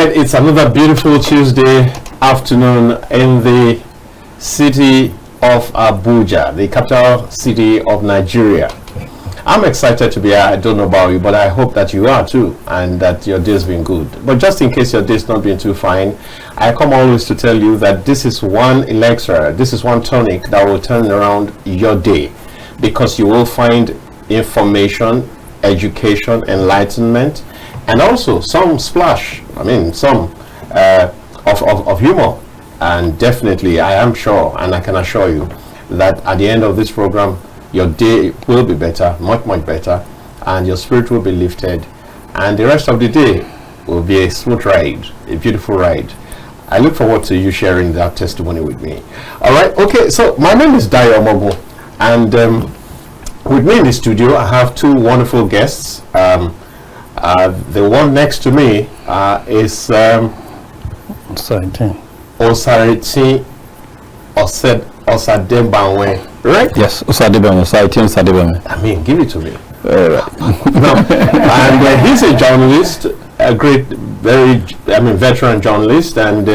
right, it's another beautiful Tuesday afternoon in the city of Abuja, the capital city of Nigeria. I'm excited to be here. I don't know about you, but I hope that you are too, and that your day's been good. But just in case your day's not been too fine, I come always to tell you that this is one elixir, this is one tonic that will turn around your day, because you will find information, education, enlightenment, and also some splash, some of humor. And definitely, I am sure, and I can assure you, that at the end of this program, your day will be better, much better, and your spirit will be lifted, and the rest of the day will be a smooth ride, a beautiful ride. I look forward to you sharing that testimony with me. All right, okay, so my name is Dayo Mogo, and with me in the studio, I have two wonderful guests. The one next to me is Osariti Osadebamwen, right? Yes, Osadebamwen. Give it to me. No. And he's a journalist, a great, very, veteran journalist, and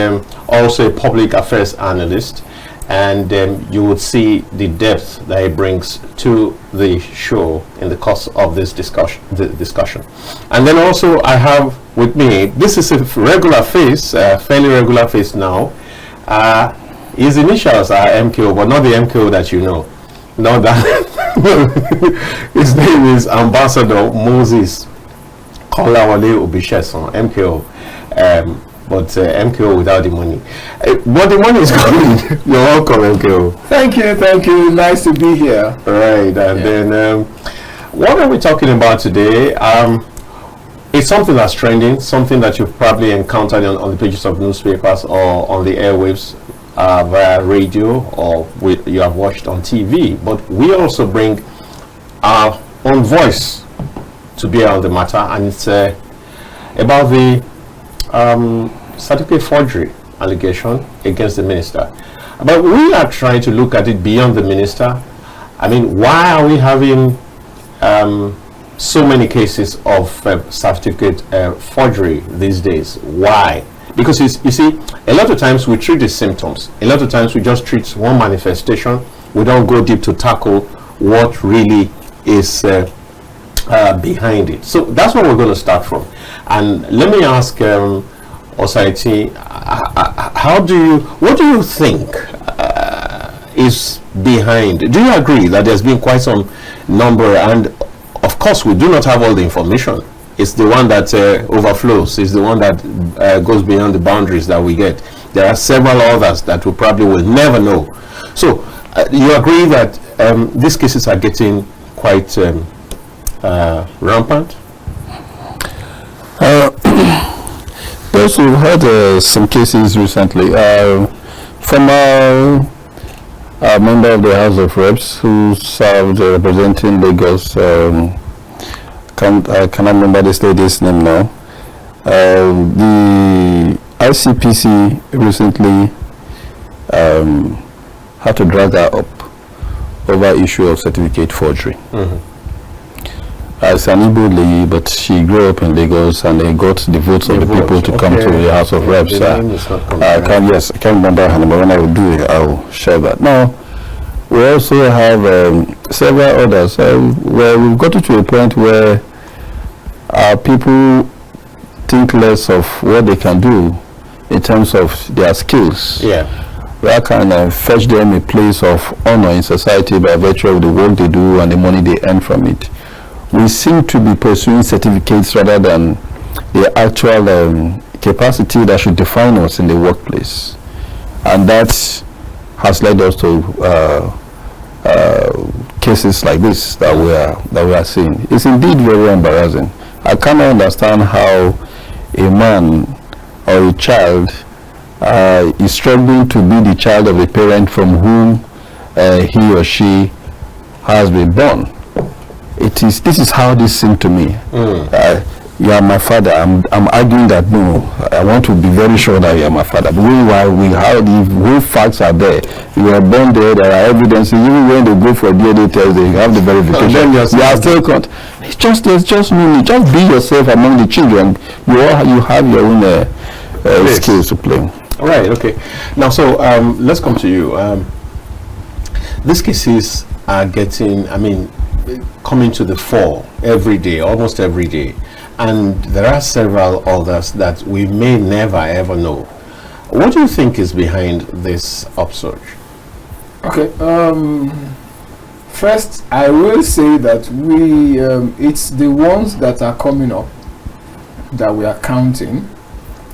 also a public affairs analyst. And you would see the depth that he brings to the show in the course of this discussion. And then also I have with me, this is a regular face, fairly regular face now. His initials are MKO, but not the MKO that you know. Not that. His name is Ambassador Moses Kolawole Obisesan, MKO. But MKO without the money. But the money is coming. You're welcome, MKO. Thank you. Nice to be here. Right, and then what are we talking about today? It's something that's trending, something that you've probably encountered on the pages of newspapers or on the airwaves via radio, or you have watched on TV. But we also bring our own voice to bear on the matter, and it's about the certificate forgery allegation against the minister. But we are trying to look at it beyond the minister. Why are we having so many cases of certificate forgery these days? Why? Because you see, a lot of times we treat the symptoms. A lot of times we just treat one manifestation. We don't go deep to tackle what really is behind it. So that's what we're going to start from. And let me ask Osariti, what do you think is behind? Do you agree that there's been quite some number, and of course we do not have all the information. It's the one that overflows. It's the one that goes beyond the boundaries that we get. There are several others that we probably will never know. So you agree that these cases are getting quite rampant? Yes, we've had some cases recently. From a member of the House of Reps who served representing Lagos, I cannot remember this lady's name now. The ICPC recently had to drag her up over issue of certificate forgery. As an Igbo lady, but she grew up in Lagos, and they got the votes of the people to come to the House of Reps. I can't remember her name, but when I will do it, I will share that. Now, we also have several others where we've got to a point where people think less of what they can do in terms of their skills. Where can fetch them a place of honor in society by virtue of the work they do and the money they earn from it. We seem to be pursuing certificates rather than the actual capacity that should define us in the workplace, and that has led us to cases like this that we are seeing. It's indeed very embarrassing. I cannot understand how a man or a child is struggling to be the child of a parent from whom he or she has been born. This is how this seemed to me. You are my father. I'm arguing that no, I want to be very sure that you are my father. But meanwhile, the whole facts are there. You were born there. There are evidences. Even when they go for DNA test, they have the verification. You are still can't. It's just be yourself among the children. You have your own skills to play. Right. Okay. Now, so let's come to you. These cases are coming to the fore every day, almost every day, and there are several others that we may never ever know. What do you think is behind this upsurge? Okay. First, I will say that it's the ones that are coming up that we are counting.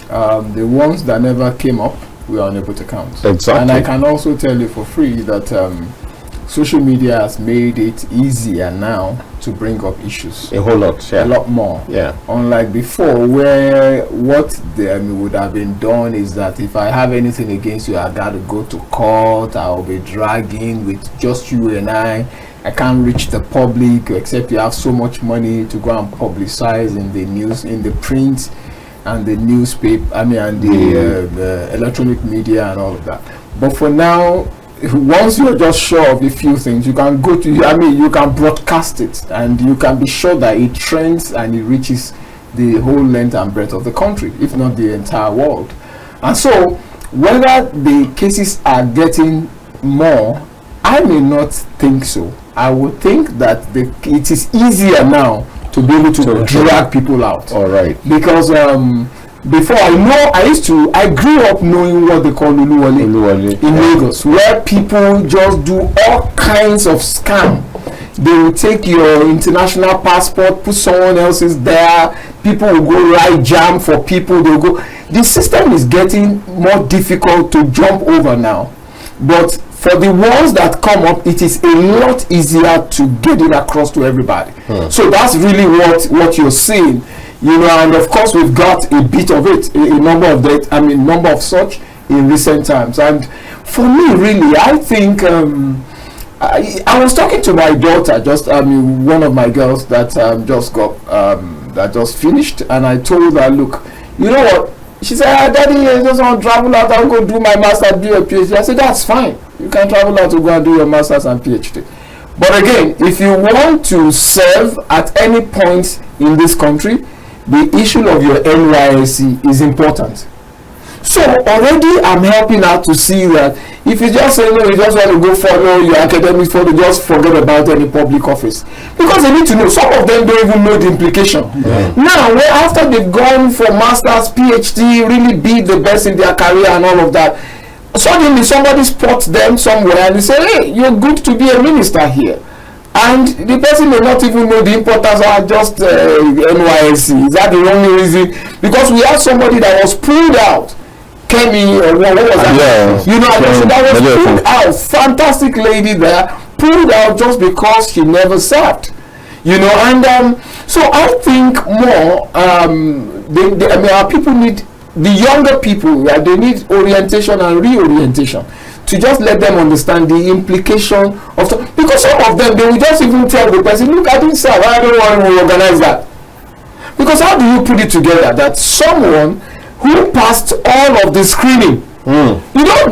The ones that never came up, we are unable to count. Exactly. And I can also tell you for free that social media has made it easier now to bring up issues. A whole lot, yeah. A lot more. Yeah. Unlike before, where what would have been done is that if I have anything against you, I got to go to court. I'll be dragging with just you and I can't reach the public except you have so much money to go and publicize in the news, in the print and the newspaper, and the electronic media and all of that. But for now, once you're just sure of a few things, you can go to, you can broadcast it and you can be sure that it trends and it reaches the whole length and breadth of the country, if not the entire world. And so, whether the cases are getting more, I may not think so. I would think that it is easier now to be able to drag people out. All right. Because before I grew up knowing what they call Uluwale in Lagos, where people just do all kinds of scam. They will take your international passport, put someone else's there. People will go write jam for people. They'll go. The system is getting more difficult to jump over now. But for the ones that come up, it is a lot easier to get it across to everybody. So that's really what you're seeing, and of course we've got a bit of it, a number of that, number of such in recent times. And for me, really, I think I was talking to my daughter, just one of my girls that just finished, and I told her, look, you know what? She said, Daddy, I just want to travel out. I'll go do my master's, do a PhD. I said, that's fine. You can travel out to go and do your master's and PhD. But again, if you want to serve at any point in this country, the issue of your NYSC is important. So already I'm helping out to see that if you just say, no, you just want to go follow your academics for just forget about any public office. Because they need to know. Some of them don't even know the implication. Now, after they've gone for master's, PhD, really be the best in their career and all of that, suddenly somebody spots them somewhere and they say, hey, you're good to be a minister here. And the person may not even know the importance of just NYSC. Is that the only reason? Because we have somebody that was pulled out. Kemi, what was that? That was pulled out. Fantastic lady there, pulled out just because she never served. And so I think more, our people need, the younger people, they need orientation and reorientation to just let them understand the implication of stuff. Because some of them, they will just even tell the person, look, I didn't serve, I don't want to organize that. Because how do you put it together that someone who passed all of the screening, you don't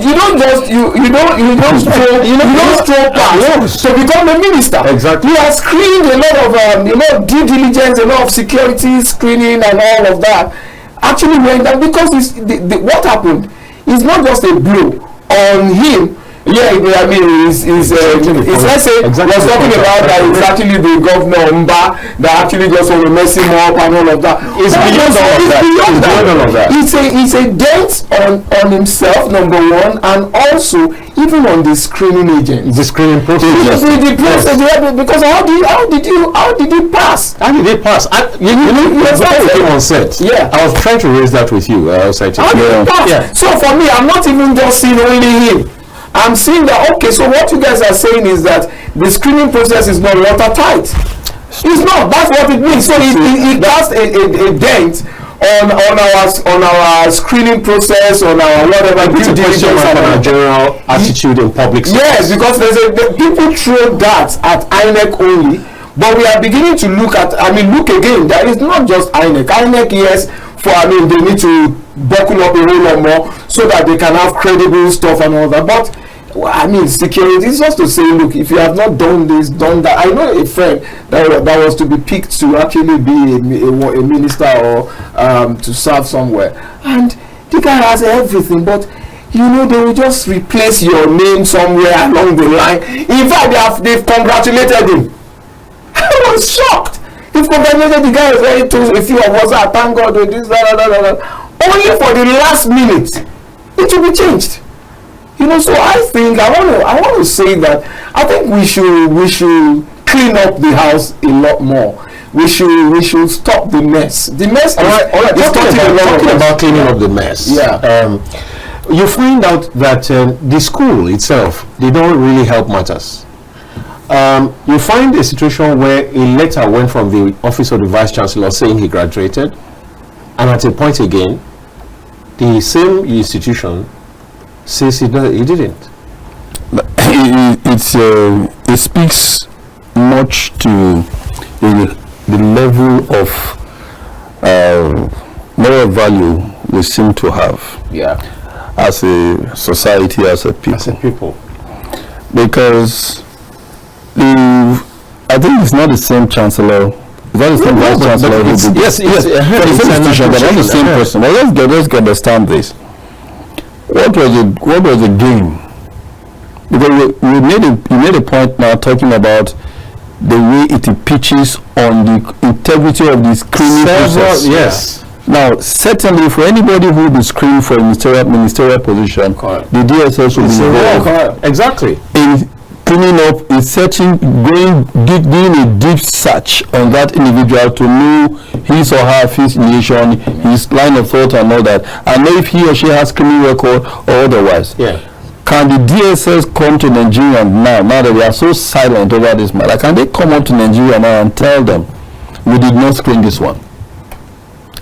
stroke pass to become a minister. Exactly. You have screened a lot of due diligence, a lot of security screening and all of that. Actually went down because what happened is not just a blow on him. His essay was talking about that it's actually the governor Mba that actually just want to mess him up and all of that. It's beyond all of that. It's a dent on himself, number one, and also even on the screening agent. The screening process. Because how did he pass? How did he pass? On set. Yeah. I was trying to raise that with you. How did he pass? Yeah. So for me, I'm not even just seeing only him. I'm seeing that, okay, so what you guys are saying is that the screening process is not watertight. It's not. That's what it means. So it cast a dent on our screening process, on our whatever due diligence and our general attitude in public service. Yes, because people throw that at INEC only, but we are beginning to look again. There is not just INEC. INEC, yes, they need to buckle up a whole lot more so that they can have credible stuff and all that. But security is just to say, look, if you have not done this, done that. I know a friend that was to be picked to actually be a minister or to serve somewhere, and The guy has everything, but you know, they will just replace your name somewhere along the line. In fact, they've congratulated him. I was shocked. They've congratulated the guy. Very told a few of us, thank God, this, that. Only for the last minute, it will be changed. You know, so I think I want to say that I think we should clean up the house a lot more. We should stop the mess. The mess. All right. Talking about cleaning up the mess. Yeah. You find out that the school itself, they don't really help matters. You find a situation where a letter went from the office of the vice chancellor saying he graduated, and at a point again, the same institution says he didn't. It speaks much to the level of moral value we seem to have. Yeah. As a society, as a people. Because I think it's not the same chancellor. It's not the same vice chancellor. Yes, it's not the same person. But let's understand this. What was the game? Because you made a point now talking about the way it pitches on the integrity of the screening process. Yes. Now, certainly for anybody who will be screened for a ministerial position, the DSS will be involved. Exactly. In cleaning up, in searching, doing a deep search on that individual to know his or her affiliation, his line of thought and all that, and know if he or she has criminal record or otherwise. Yeah. Can the DSS come to Nigeria now that they are so silent over this matter? Can they come up to Nigeria now and tell them, we did not screen this one?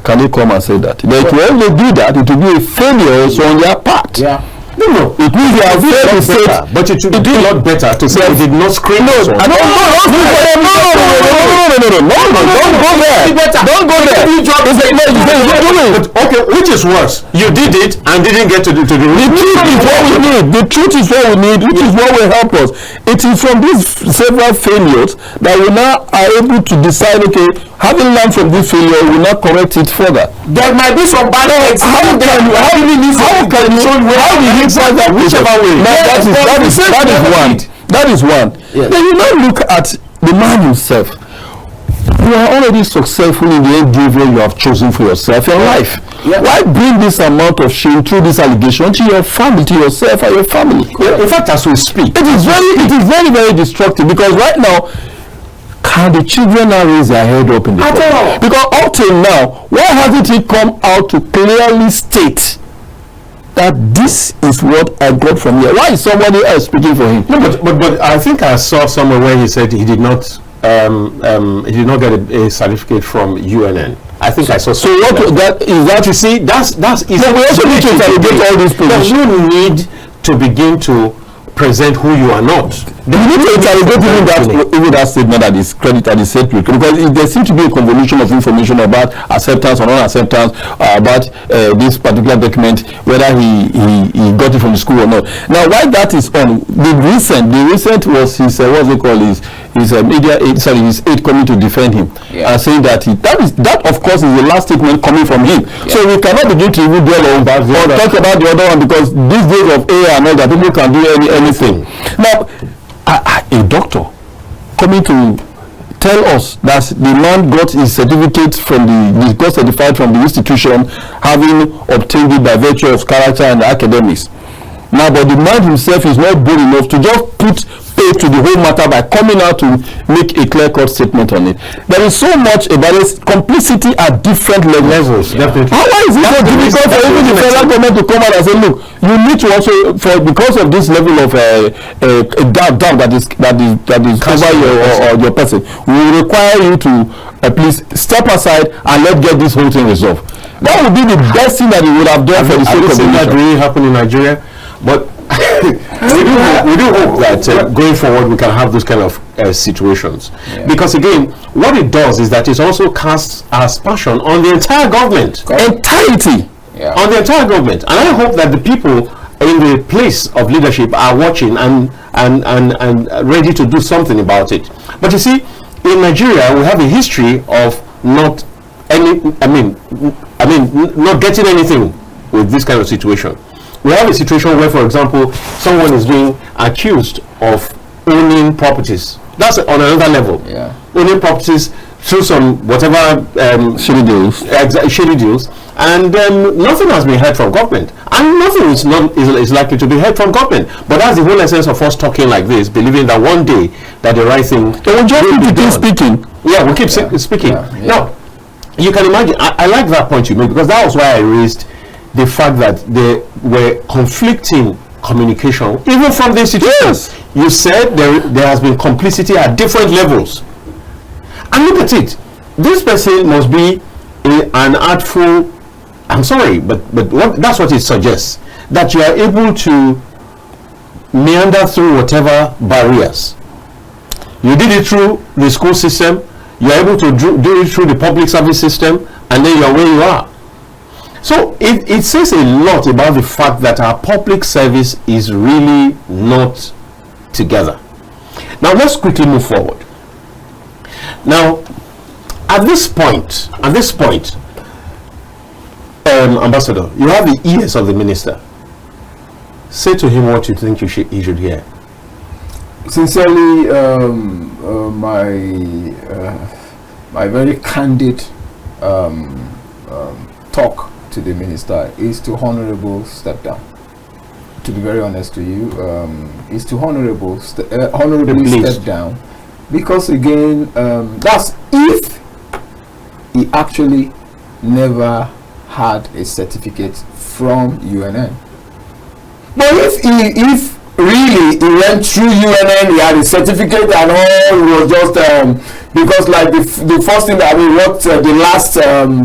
Can they come and say that? But when they do that, it will be a failure also on their part. Yeah. No. It means they have failed the state. But it would be a lot better to say we did not screen this one. No, don't go there. Don't go there. Okay, which is worse? You did it and didn't get to the room. The truth is what we need. The truth is what we need, which is what will help us. It is from these several failures that we now are able to decide, okay, having learned from this failure, we will not correct it further. There might be some bad eggs. How do you find that whichever way? That is one. Yes. Then you now look at the man himself. You are already successful in the endeavor you have chosen for yourself in life. Yeah. Why bring this amount of shame through this allegation to your family, to yourself and your family? In fact, as we speak, it is very, very destructive, because right now, can the children now raise their head up in the court? Because up till now, why hasn't it come out to clearly state that this is what I got from here? Why is somebody else speaking for him? No, but I think I saw somewhere where he said he did not get a certificate from UNN. I think I saw. So what that is that you see? That's we also need to interrogate all these positions. There's no need to begin to present who you are not. You need to interrogate even that statement that is credited is set, because there seems to be a convolution of information about acceptance or non-acceptance about this particular document, whether he got it from the school or not. Now, why that is on the recent was his what's it called, his media aid, his aid coming to defend him, saying that that of course is the last statement coming from him. So we cannot begin to even dwell on that or talk about the other one, because these days of AI and all that, people can do anything. Now, a doctor coming to tell us that the man got his certificate from he got certified from the institution, having obtained it by virtue of character and academics. Now, but the man himself is not bold enough to just put pay to the whole matter by coming out to make a clear-cut statement on it. There is so much about it, complicity at different levels. Definitely. How is it so difficult for even the federal government to come out and say, look, you need to also, because of this level of doubt that is over your person, we will require you to please step aside and let's get this whole thing resolved. That would be the best thing that he would have done for the sake of the nation. That really happen in Nigeria, but we do hope that going forward we can have those kind of situations, because again, what it does is that it also casts aspersion on the entire government, on the entire government, and I hope that the people in the place of leadership are watching and ready to do something about it. But you see, in Nigeria we have a history of not getting anything with this kind of situation. We have a situation where, for example, someone is being accused of owning properties. That's on another level. Yeah. Owning properties through some whatever shady deals. Shady deals, and nothing has been heard from government, and nothing is likely to be heard from government. But that's the whole essence of us talking like this, believing that one day that the right thing. They will just keep speaking. Yeah, we keep speaking. Yeah. Now, you can imagine. I like that point you made, because that was why I raised the fact that there were conflicting communication, even from the institutions. Yes. You said there has been complicity at different levels. And look at it. This person must be an artful. I'm sorry, but that's what it suggests. That you are able to meander through whatever barriers. You did it through the school system. You are able to do it through the public service system, and then you are where you are. So it says a lot about the fact that our public service is really not together. Now let's quickly move forward. Now, at this point, Ambassador, you have the ears of the minister. Say to him what you think he should hear. Sincerely, my very candid talk to the minister is to honourable step down. To be very honest to you, is to honourably step down, because again, that's if he actually never had a certificate from UNN. But if really he went through UNN, he had a certificate and all, it was just because like the first thing that what the last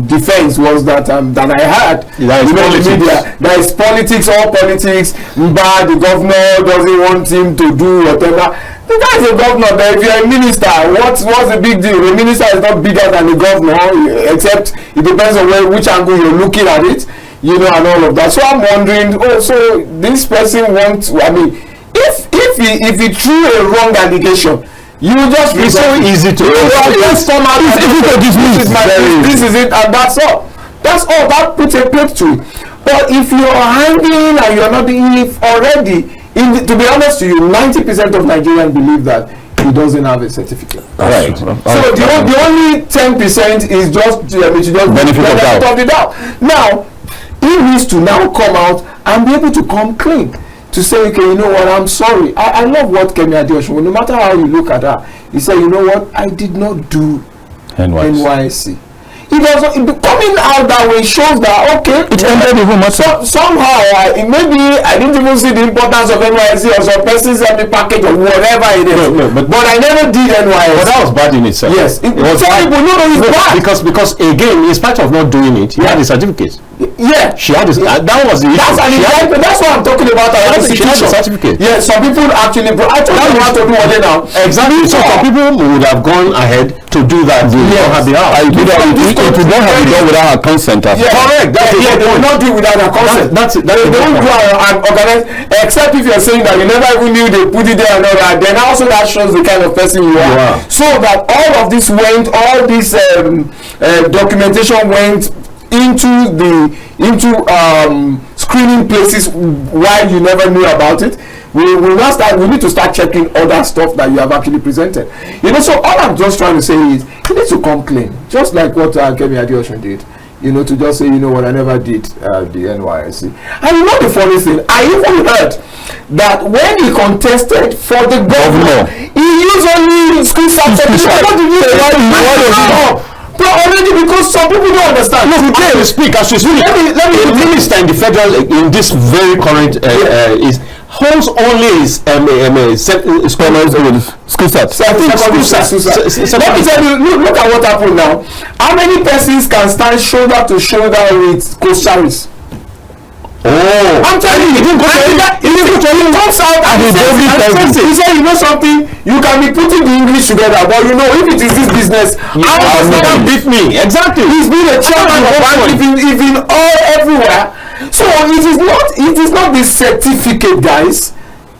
defense was that I had, you know, the media, there is politics, all politics, but the governor doesn't want him to do whatever. The guy is a governor, but if you're a minister, what's the big deal? The minister is not bigger than the governor, except it depends on which angle you're looking at it, you know, and all of that. So I'm wondering, so this person wants, I mean, if he threw a wrong allegation, you just it's so easy to just come out this is it, and that's all that puts a plate to it. But if you're hanging and you're not doing it already, to be honest to you, 90% of Nigerians believe that he doesn't have a certificate. Right. So the only 10% is just benefit of the doubt. Now he needs to now come out and be able to come clean to say, okay, you know what, I'm sorry. I love what Kemi Adeosun, no matter how you look at her, he said, you know what, I did not do NYSC. It doesn't, coming out that way shows that, okay, it ended even much. Somehow, maybe I didn't even see the importance of NYSC or some person's the package or whatever it is. No, but I never did NYSC. But that was bad in itself. Yes, it was terrible. No, it's bad. Because again, in spite of not doing it, he had the certificate. Yeah, she had that was the issue. That's what I'm talking about. She had the certificate. Yeah, some people actually. I told you what to do on it now. Exactly. So some people would have gone ahead to do that. They don't have the house. If you don't have it done without her consent. Yeah, correct. They will not do it without her consent. They don't go and organize, except if you're saying that you never even knew they put it there and all that. Then also that shows the kind of person you are. So that all of this went, all this documentation went into screening places while you never knew about it. We need to start checking other stuff that you have actually presented. You know, so all I'm just trying to say is you need to come clean, just like what Kemi Adeosun did. You know, to just say, you know what, I never did the NYSC. And you know the funny thing, I even heard that when he contested for the governor, he used only school certificate. What did you say? But already, because some people don't understand. No, today we speak as we speak. Let me the minister in the federal in this very current is holds only his school cert. Let me tell you, look at what happened now. How many persons can stand shoulder to shoulder with Kosaris? Oh, I'm telling you, he comes out and he said, you know something, you can be putting the English together, but you know, if it is this business, how does that beat me? Exactly. He's been a chairman of bank, even all everywhere. So it is not the certificate, guys.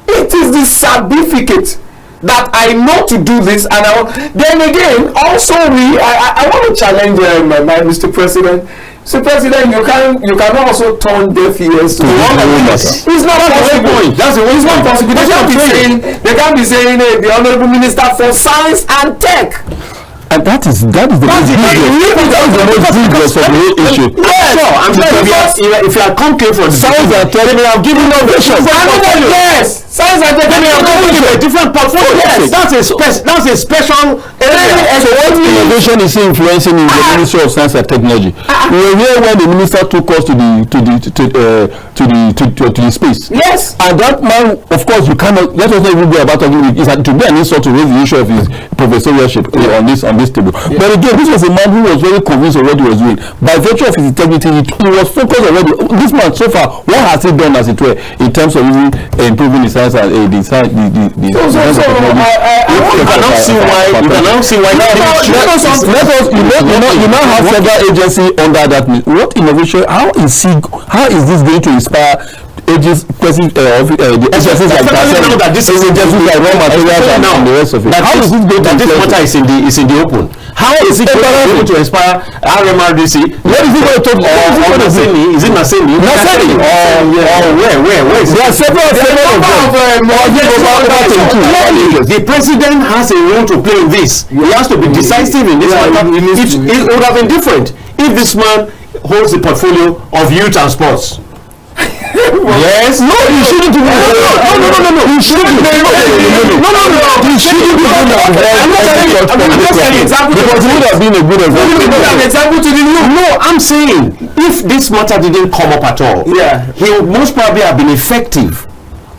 It is the certificate that I know to do this, and then again, also I want to challenge Mr. President. So, President, you can also turn deaf ears to It's not possible. That's the way. It's not possible. They can't be saying the Honourable Minister for Science and Tech. And that is the most dangerous of the whole issue. Yes, I'm saying if you are concave for science and tech, they have given innovation. Yes, science and tech, they have given a different portfolio. Yes, that's a special area. So what innovation is influencing in the Ministry of Science and Technology? We were here when the minister took us to the space. Yes, and that man, of course, you cannot. Let us not even go about talking. It to be an insult to raise the issue of his professorship on this table. Yeah. But again, this was a man who was very convinced of what he was doing. By virtue of his integrity, he was focused already. This man, so far, what has he done, as it were, in terms of even improving the science and the science? You cannot see why. You cannot see why. You now have several agencies under that. What innovation? How is this going to inspire agencies, the agencies like that this is agencies like raw materials and the rest of it? How is this going to this matter is in the open? How is it going to inspire RMRDC? What is it going to talk about? Is it Naseni? Naseni? Where is it? There are several of them. The president has a role to play in this. He has to be decisive in this matter. It would have been different if this man holds the portfolio of youth and sports. Yes. No, you shouldn't do that. No. You shouldn't do that. No. You shouldn't do that. I'm just saying example because it would have been a good example to the youth. No, I'm saying if this matter didn't come up at all, he would most probably have been effective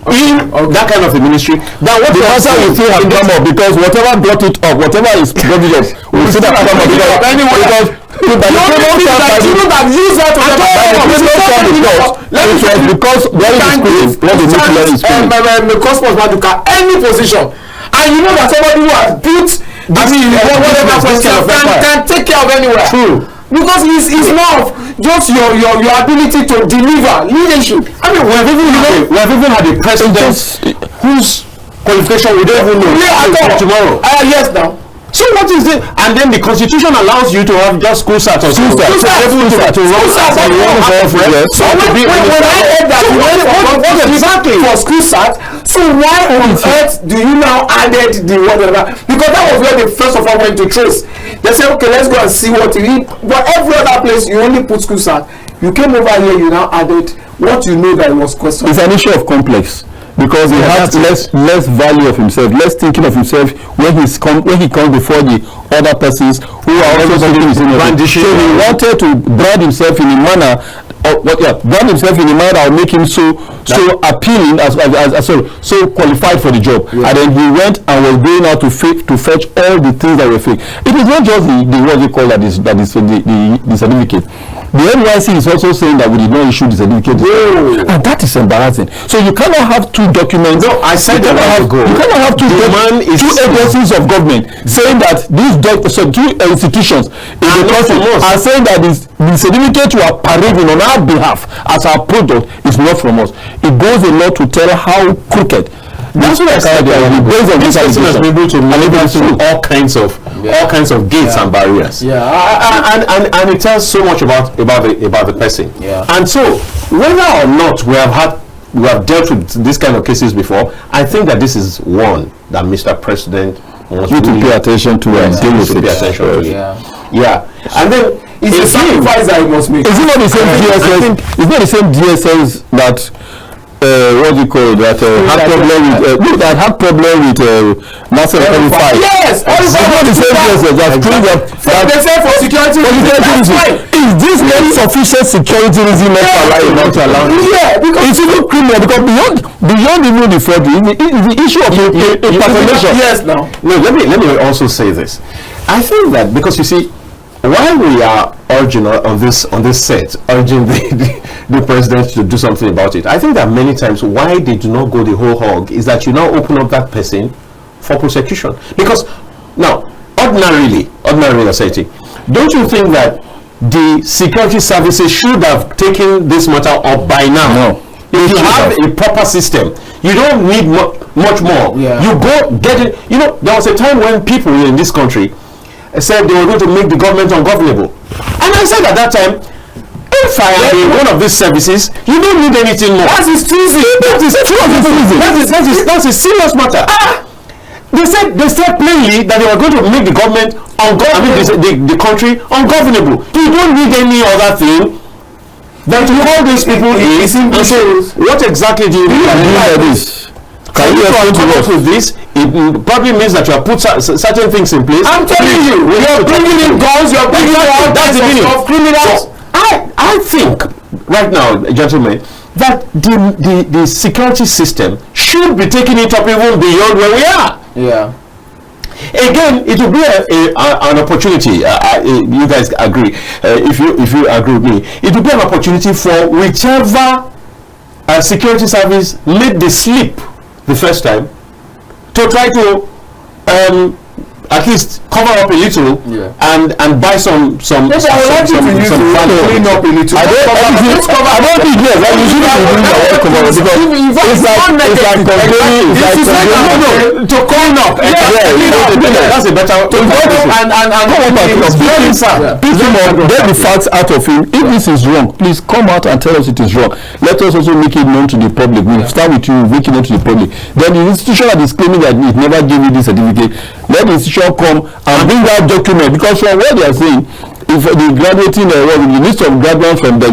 in that kind of a ministry. That what the answer will still have come up because whatever brought it up, whatever is brought it up, will still have come up because because there is any position, and you know that somebody who has built whatever position can take care of anywhere. True. Because it's not just your ability to deliver leadership. I mean, we have even had a president whose qualification we don't even know tomorrow. Yes, now. So what is it? And then the constitution allows you to have just school start or school start. When I heard that exactly for school start, so why on earth do you now added the whatever? Because that was where they first of all went to trace. They said, okay, let's go and see what you need. But every other place you only put school start. You came over here, you now added what you know that was questioned. It's an issue of complex. Because he has less value of himself, less thinking of himself when he comes before the other persons who are also thinking his innovation. So he wanted to brand himself in a manner, brand himself in a manner that will make him so appealing so qualified for the job. Yeah. And then he went and was going out to fetch all the things that were fake. It is not just the what they call that is the certificate. The NYC is also saying that we did not issue the certificate. And that is embarrassing. So you cannot have two documents. No, I said that ago. You cannot have two agencies of government saying that these two institutions in the country are saying that the certificate were parading on our behalf as our product is not from us. It goes a lot to tell how crooked. That's what I said. Based on this person has been able to maneuver through all kinds of gates and barriers. And it tells so much about the person. And so whether or not we have dealt with this kind of cases before, I think that this is one that Mr. President wants to pay attention to and deal with it. And then it's a sacrifice that he must make. Is it not the same DSS? It's not the same DSS that what do you call it? That had problem with NASA 35. Yes, it's not the same DSS. That they say for security reasons. Is this not sufficient security reason not to allow? Yeah, because it's even criminal because beyond even the forgery, the issue of impersonation. Yes, now. No, let me also say this. I think that because you see, while we are urging on this set, urging the president to do something about it, I think that many times why they do not go the whole hog is that you now open up that person for prosecution. Because now, ordinarily, society, don't you think that the security services should have taken this matter up by now? No. If you have a proper system, you don't need much more. Yeah. You go get it. You know, there was a time when people in this country said they were going to make the government ungovernable. And I said at that time, if I am in one of these services, you don't need anything more. That's treason. That's a serious matter. They said plainly that they were going to make the government the country ungovernable. You don't need any other thing than to call these people in and say, what exactly do you mean by this? Can you come up with this? It probably means that you have put certain things in place. I'm telling you, you're bringing in guns, you're bringing in all kinds of criminals. So I think right now, gentlemen, that the security system should be taking it up even beyond where we are. Yeah. Again, it will be an opportunity. You guys agree? If you agree with me, it will be an opportunity for whichever security service made the slip the first time to try to at least cover up a little, and buy some clean up a little. I don't think yes. You shouldn't be doing that because it's like to clean up. That's a better. Get the facts out of him. If this is wrong, please come out and tell us it is wrong. Let us also make it known to the public. We start with you making it to the public. Then the institution that is claiming that it never gave you this certificate, let the institution come and bring that document, because from what they are saying, if the graduating the list of graduates from the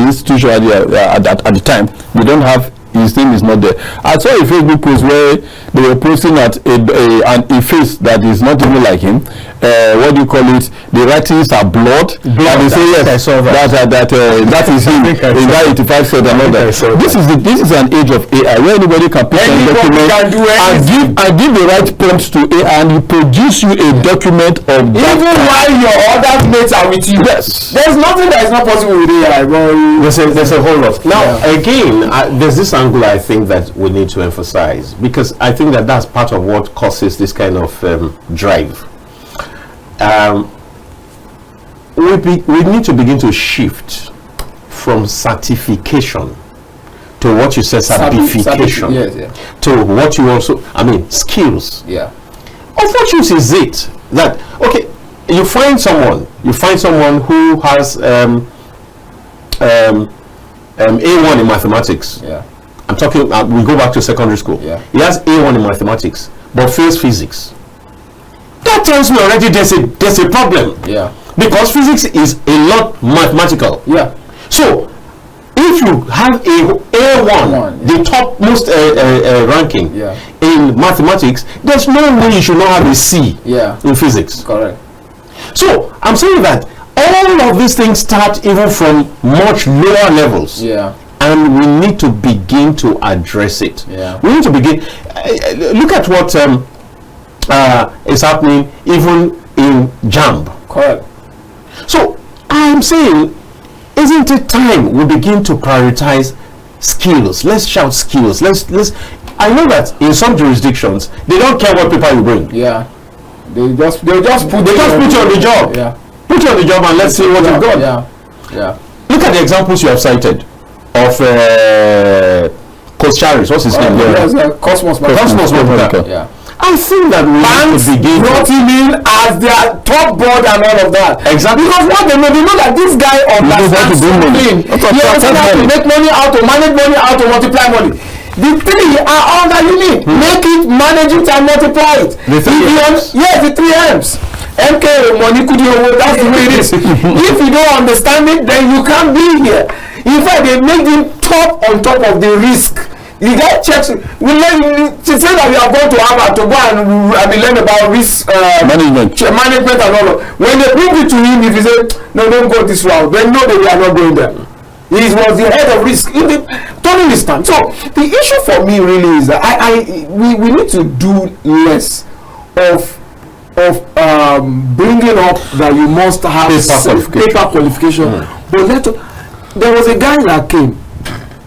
institution at the time, they don't have, his name is not there. I saw a Facebook post where they were posting at a face that is not even like him. What do you call it? The writings are blood. And they say yes, I saw that. That is him in that 85 said and all that. This is an age of AI where anybody can put a document and give the right prompt to AI and he produce you a document of that. Even while your other mates are with you. Yes. There's nothing that is not possible with AI. There's a whole lot. Now again, there's this angle I think that we need to emphasize, because I think that that's part of what causes this kind of drive. We need to begin to shift from certification to what you said, certification, to what you also, skills. Yeah. Of what use is it that, okay, you find someone who has A1 in mathematics. Yeah. I'm talking, we go back to secondary school. Yeah. He has A1 in mathematics, but fails physics. That tells me already there's a problem. Yeah. Because physics is a lot mathematical. Yeah. So, if you have A1, the topmost ranking in mathematics, there's no way you should not have a C in physics. Correct. So, I'm saying that all of these things start even from much lower levels. Yeah. And we need to begin to address it. Yeah. We need to begin. Look at what is happening even in JAMB. Correct. So I'm saying, isn't it time we begin to prioritize skills? Let's shout skills. Let's. I know that in some jurisdictions they don't care what paper you bring. Yeah. They just put you on the job. Yeah. Put you on the job and let's see what you've got. Yeah. Yeah. Look at the examples you have cited of Coach Charis. What's his name? Cosmos. Yeah. I think that we need to begin brought him in as their top board and all of that. Exactly. Because what they know that this guy understands something. He understands how to make money, how to manage money, how to multiply money. The three are all that you need. Make it, manage it, and multiply it. The three M's. Yes, the three M's. MK, money, that's the way it is. If you don't understand it, then you can't be here. In fact, they make him top on top of the risk. The guy checks. She said that we are going to Harvard to go and learn about risk management and all of. When they bring it to him, if he said, no, don't go this route, then no, they are not going there. He was the head of risk in the turning this time. So the issue for me really is that we need to do less of bringing up that you must have paper qualification. But there was a guy that came.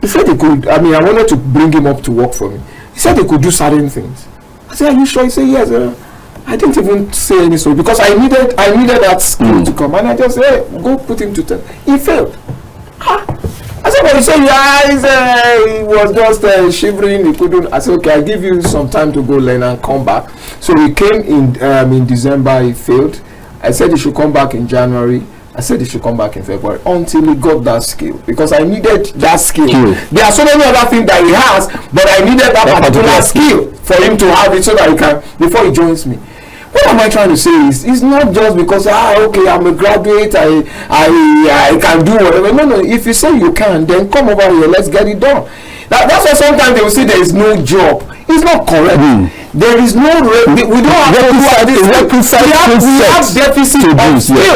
He said he could. I wanted to bring him up to work for me. He said he could do certain things. I said, "Are you sure?" He said, "Yes." I didn't even say any so because I needed that skill to come, and I just said, "Hey, go put him to test." He failed. I said, but you say your eyes, he was just shivering, he couldn't. I said, okay, I'll give you some time to go learn and come back. So he came in December, he failed. I said he should come back in January. I said he should come back in February until he got that skill, because I needed that skill. There are so many other things that he has, but I needed that particular skill for him to have it so that he can, before he joins me. What am I trying to say is, it's not just because okay, I'm a graduate, I can do whatever. No, if you say you can, then come over here, let's get it done. That's why sometimes they will say there is no job. It's not correct. There is no we don't have to do this. We have deficit of skill.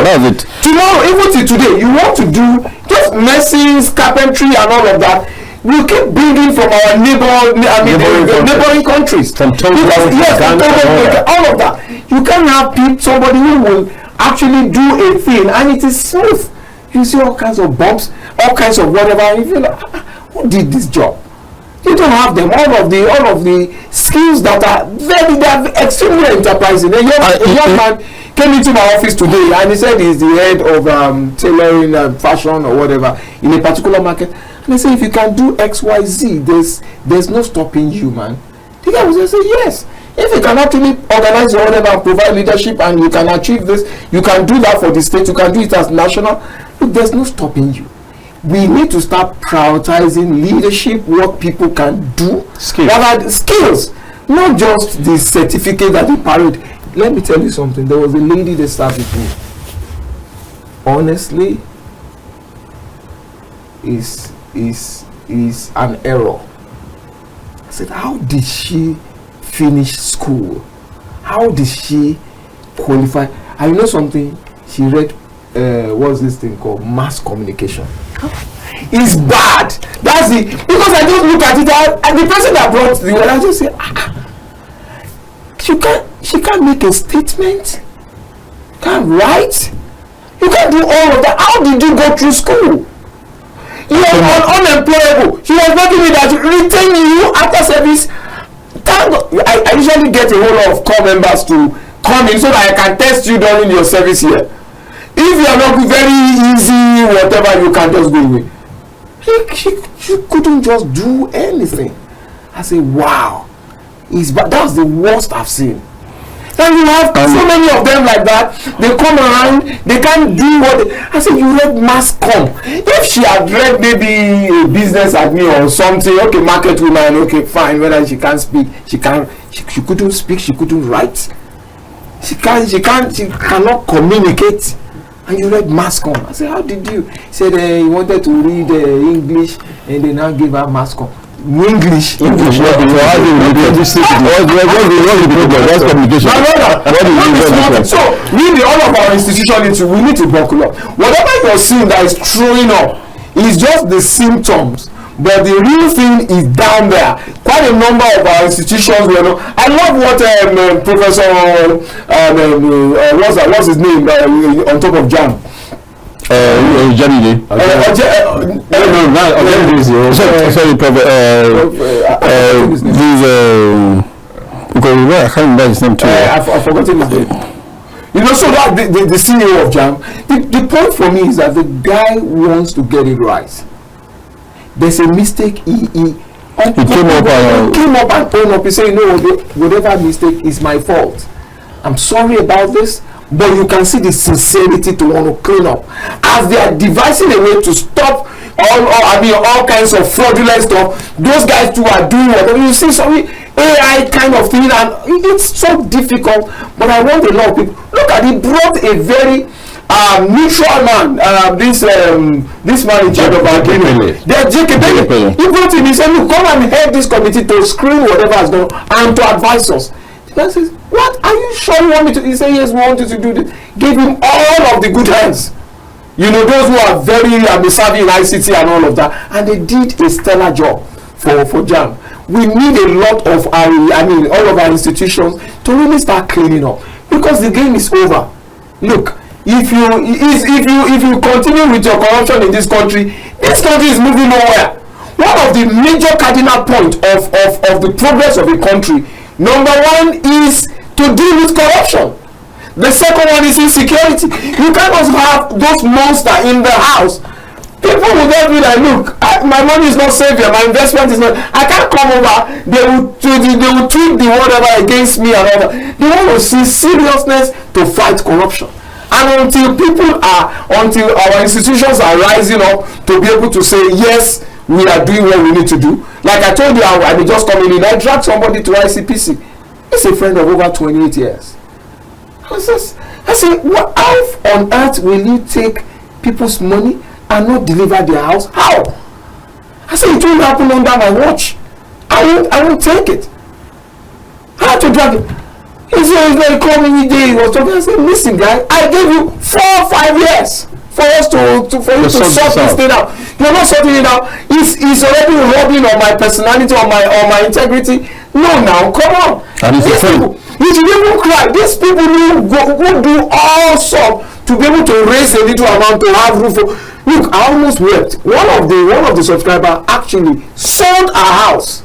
Tomorrow, even till today, you want to do just medicines, carpentry, and all of that. We keep bringing from our neighboring countries. From Togo, all of that. You can't have somebody who will actually do a thing and it is smooth. You see all kinds of bumps, all kinds of whatever. And you feel like, who did this job? You don't have them. All of the skills that are they're extremely enterprising. A young man came into my office today and he said he's the head of tailoring, fashion or whatever in a particular market. And I say, if you can do XYZ, there's no stopping you, man. The guy was say yes. If you can actually organize or whatever and provide leadership and you can achieve this, you can do that for the state, you can do it as national. Look, there's no stopping you. We need to start prioritizing leadership, what people can do. Skills. Not just the certificate that they parade. Let me tell you something. There was a lady that sat with me. Honestly, is an error. I said, how did she finish school? How did she qualify? I know something. She read what's this thing called mass communication. It's bad. That's it. Because I just look at it and the person that brought the word, I just say, she can't make a statement, can't write, you can't do all of that. How did you go through school? You are unemployable. She was making me that retain you after service. Thank God. I usually get a whole lot of core members to come in so that I can test you during your service here. If you are not very easy, whatever, you can just go away. She couldn't just do anything. I say, wow, that's the worst I've seen. And you have so many of them like that. They come around, they can't do what I said. You read mass comm. If she had read maybe a business admin or something, okay, market woman, okay, fine. Whether she can't speak, she couldn't speak, she couldn't write. She cannot communicate. And you read mass comm. I said, how did you? He said he wanted to read English, and they now give her mass comm. English. What's communication? So really, all of our institutions, we need to buckle up. Whatever you're seeing that is throwing up is just the symptoms, but the real thing is down there. Quite a number of our institutions, you know. I love what Professor what's his name on top of JAM. Sorry, I can't remember his name too. I've forgotten his name. You know, so that the CEO of JAM, the point for me is that the guy wants to get it right. There's a mistake. He came up and owned up. He said, you know, whatever mistake is my fault. I'm sorry about this. But you can see the sincerity to want to clean up as they are devising a way to stop all kinds of fraudulent stuff. Those guys too are doing whatever. You see some AI kind of thing, and it's so difficult. But I want a lot of people. Look at it. Brought a very neutral man. This man in charge of our JK. He brought him. He said, "Look, come and head this committee to screen whatever has gone and to advise us." The guy says, what? Are you sure you want me to? He said, yes, we want you to do this. Give him all of the good hands. You know, those who are very savvy in ICT and all of that. And they did a stellar job for JAM. We need a lot of all of our institutions to really start cleaning up. Because the game is over. Look, if you continue with your corruption in this country is moving nowhere. One of the major cardinal points of the progress of a country, number one is to deal with corruption. The second one is insecurity. You cannot have those monsters in the house. People will just be like, look, my money is not safe here, my investment is not, I can't come over, they will tweet the whatever against me and all that. They want to see seriousness to fight corruption. And until our institutions are rising up to be able to say, yes, we are doing what we need to do. Like I told you, I be just coming in, I dragged somebody to ICPC. He's a friend of over 28 years. I said, how on earth will you take people's money and not deliver their house? How? I said, it won't happen under my watch. I won't take it. I had to drag it. He said, he called me the day he was talking. I said, listen, guy, I gave you 4 or 5 years for us for you to sort this thing out. You're not sorting it out. It's already robbing on my personality, on my integrity. No, now, come on. And these people, you should even cry. These people who do all sorts to be able to raise a little amount to have roof. Look, I almost wept. One of the subscribers actually sold a house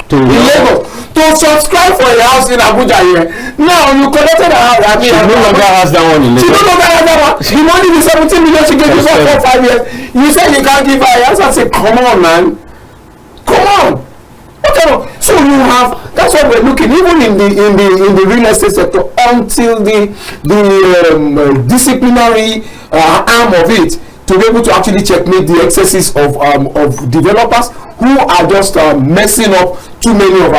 in Lagos to subscribe for a house in Abuja here. Now you collected a house. I mean, she no longer has that one in Lagos. She no longer has that one. The money is 17 million she gave you for 4 or 5 years. You said you can't give her a house. I said, come on, man. Come on. Okay, so you have. That's what we're looking. Even in the real estate sector, until the disciplinary arm of it to be able to actually checkmate the excesses of developers who are just messing up too many of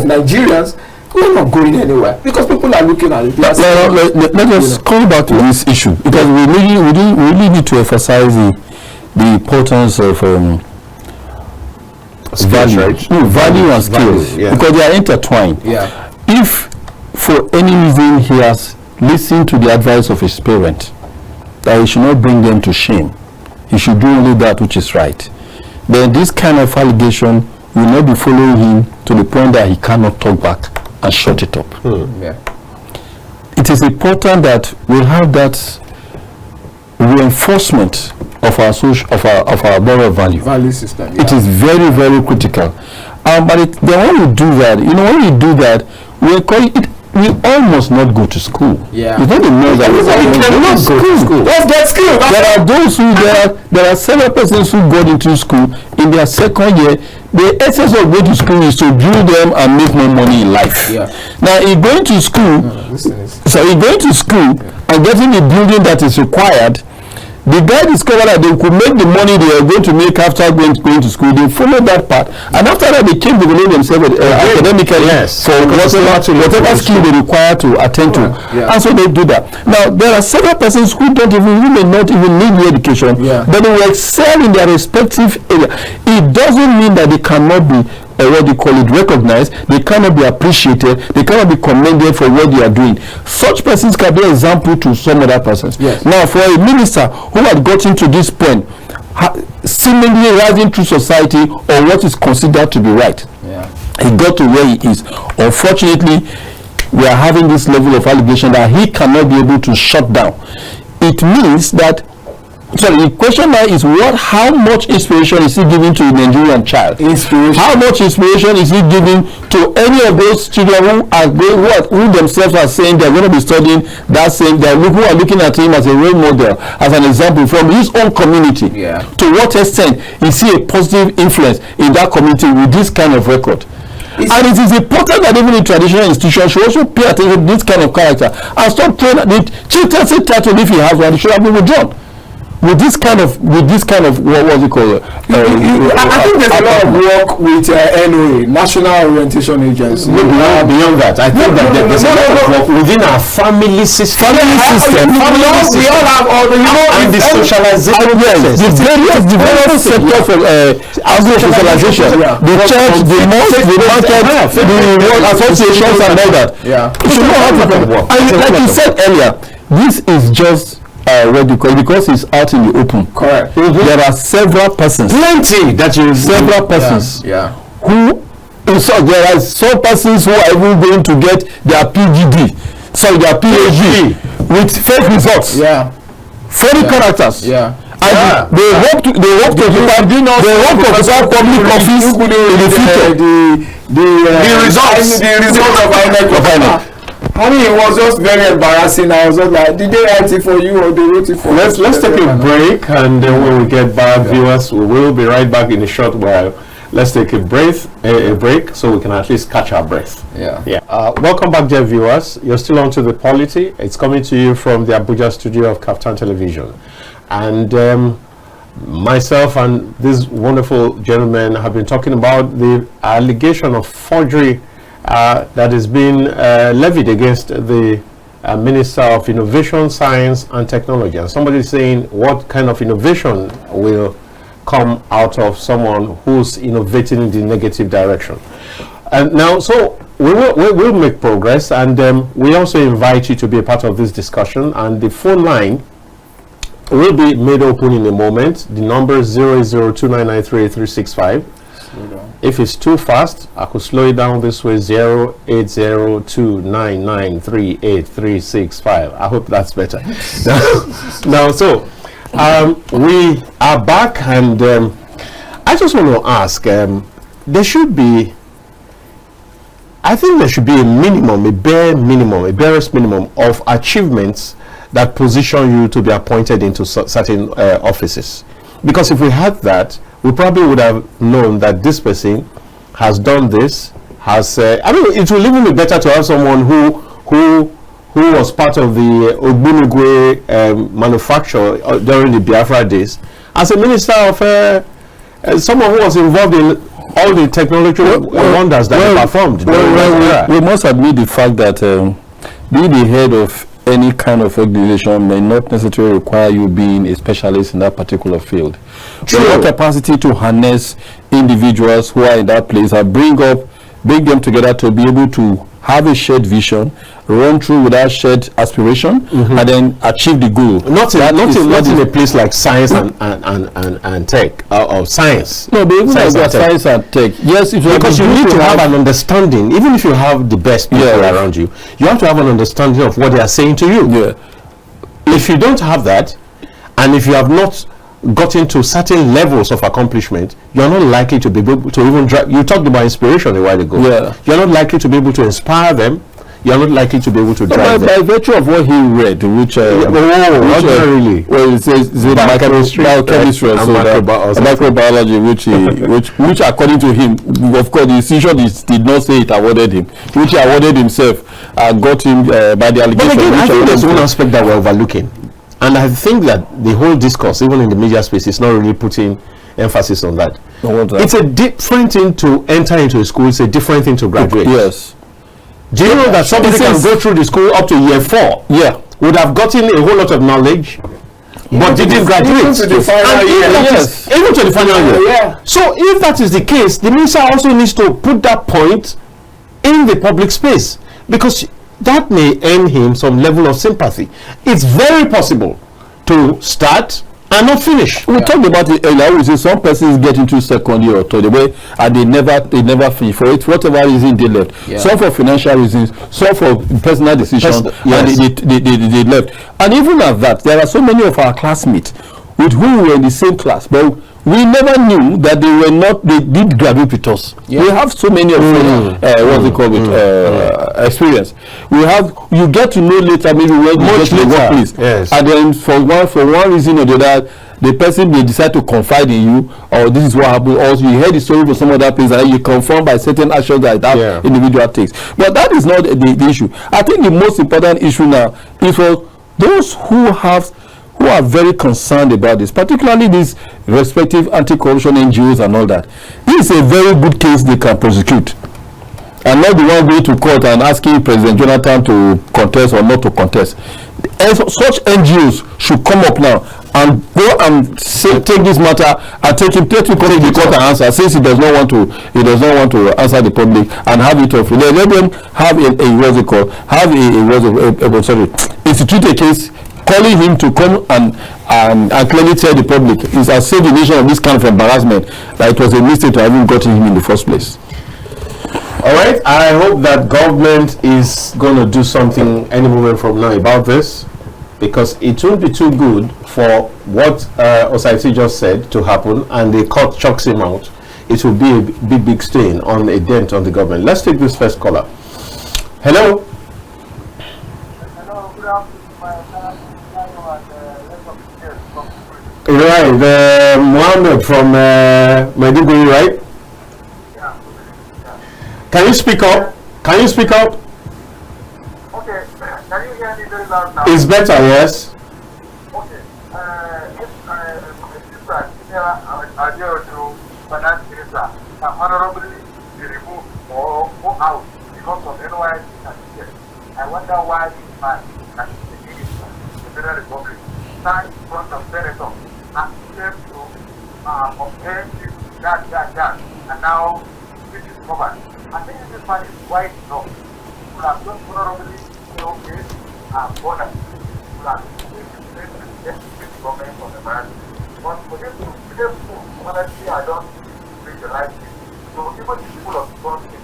Nigerians. We're not going anywhere because people are looking at it. Let us come back to this issue because we really need to emphasize the importance of value, right? Value and skills, because they are intertwined. Yeah. If for any reason he has listened to the advice of his parent, that he should not bring them to shame, he should do only that which is right, then this kind of allegation will not be following him to the point that he cannot talk back and shut it up. Yeah. It is important that we have that reinforcement of our moral value system. It is very, very critical. But when we do that, when we do that, we almost not go to school. Yeah. It's not the most that we not go to school. Let's get skilled. There are those who there are several persons who got into school in their second year. The essence of going to school is to build them and make more money in life. Yeah. Now, in going to school, and getting the building that is required, the guy discovered that they could make the money they were going to make after going to school. They followed that path, and after that, they came to develop themselves academically for whatever skill they require to attend to, and so they do that. Now, there are several persons who may not even need the education, but they will excel in their respective area. It doesn't mean that they cannot be recognized, they cannot be appreciated, they cannot be commended for what they are doing. Such persons can be an example to some other persons. Yes. Now, for a minister who had gotten to this point, seemingly rising through society or what is considered to be right, he got to where he is. Unfortunately, we are having this level of allegation that he cannot be able to shut down. It means that the question now is how much inspiration is he giving to a Nigerian child? How much inspiration is he giving to any of those children who themselves are saying they're going to be studying that same, who are looking at him as a role model, as an example from his own community? To what extent is he a positive influence in that community with this kind of record? And it is important that even in traditional institutions should also pay attention to this kind of character and stop throwing the chieftaincy title, if he has one, it should have been withdrawn. With this kind of what was it called? I think there's a lot of work with NOA, National Orientation Agency. Beyond that, I think that there's a lot of work within our family system. We all have all the and the socialization. The various development sectors of socialization, the church, the mosque, the market, the associations, and all that. It should not have to work. Like you said earlier, this is just because it's out in the open. Correct. There are several persons. Several persons. Who, there are some persons who are even going to get their PhD, their PhD with fake results. Funny characters. And they hope to occupy public office in the future. The results of INEC. I mean, it was just very embarrassing. I was just like, did they write it for you or they wrote it for you? Let's take a break, and then when we get back, viewers, we will be right back in a short while. Let's take a break so we can at least catch our breath. Welcome back, dear viewers. You're still on to The Polity. It's coming to you from the Abuja studio of Kaftan Television. And myself and this wonderful gentleman have been talking about the allegation of forgery that is being levied against the Minister of Innovation, Science and Technology. And somebody is saying, what kind of innovation will come out of someone who's innovating in the negative direction? And now, so we'll make progress, and we also invite you to be a part of this discussion. And the phone line will be made open in a moment. The number is 08029938365. If it's too fast, I could slow it down this way: 08029938365. I hope that's better. Now, so we are back, and I just want to ask, there should be, I think there should be a minimum, a barest minimum of achievements that position you to be appointed into certain offices. Because if we had that, we probably would have known that this person has done this, has I mean, it will even be better to have someone who was part of the Ogbunigwe manufacture during the Biafra days as a minister of someone who was involved in all the technological wonders that he performed. We must admit the fact that being the head of any kind of organization may not necessarily require you being a specialist in that particular field. Your capacity to harness individuals who are in that place and bring them together to be able to have a shared vision, run through with that shared aspiration, and then achieve the goal. Not in a place like science and tech, or science. No, but even science and tech. Yes, because you need to have an understanding. Even if you have the best people around you, you have to have an understanding of what they are saying to you. Yeah. If you don't have that, and if you have not gotten to certain levels of accomplishment, you're not likely to be able to even drive. You talked about inspiration a while ago. Yeah. You're not likely to be able to inspire them. You're not likely to be able to drive them. By virtue of what he read, which really? Well, it says biochemistry, microbiology, which according to him, of course, the institution did not say it awarded him, which he awarded himself, got him by the allegation. But again, I think there's one aspect that we're overlooking. And I think that the whole discourse, even in the media space, is not really putting emphasis on that. It's a different thing to enter into a school. It's a different thing to graduate. Yes. Do you know that somebody can go through the school up to year 4? Yeah. Would have gotten a whole lot of knowledge, but didn't graduate. Even to the final year. Even to the final year. Yeah. So if that is the case, the minister also needs to put that point in the public space, because that may earn him some level of sympathy. It's very possible to start and not finish. We talked about it earlier. We say some persons get into second year or third way and they never finish for it, whatever reason they left. Yeah. Some for financial reasons, some for personal decisions, and they left. And even at that, there are so many of our classmates with whom we were in the same class, but we never knew that they did graduate with us. Yeah. We have so many of experience. You get to know later, maybe when you get to the workplace. Yes. And then for one reason or the other, the person may decide to confide in you, or this is what happened, or you heard the story from some other place and you confirm by certain actions that that individual takes. But that is not the issue. I think the most important issue now is for those who are very concerned about this, particularly these respective anti-corruption NGOs and all that. This is a very good case they can prosecute, and not the one going to court and asking President Jonathan to contest or not to contest. And such NGOs should come up now and go and take this matter and take him to the court and answer, since he does not want to answer the public and have it off. Let them have institute a case calling him to come and clearly tell the public is a save the nation of this kind of embarrassment, that it was a mistake to have even gotten him in the first place. All right, I hope that government is going to do something any moment from now about this, because it won't be too good for what Osaiti just said to happen and the court chucks him out. It will be a big stain on a dent on the government. Let's take this first caller. Hello. Right, Mohammed from Maiduguri, right? Can you speak up? Can you speak up? Okay, can you hear me very loud now? It's better, yes. Okay, finance minister can honorably be removed or go out because of NYC certificate. I wonder why this man, that is the minister, the Federal Republic, stand in front of senators and claim to obtain this, that, and now this is covered. I think this man is quite enough. We have just honorably say, okay, border. We have to get the government from the man. But for this to honestly, I don't think the right thing. So even the people of the country.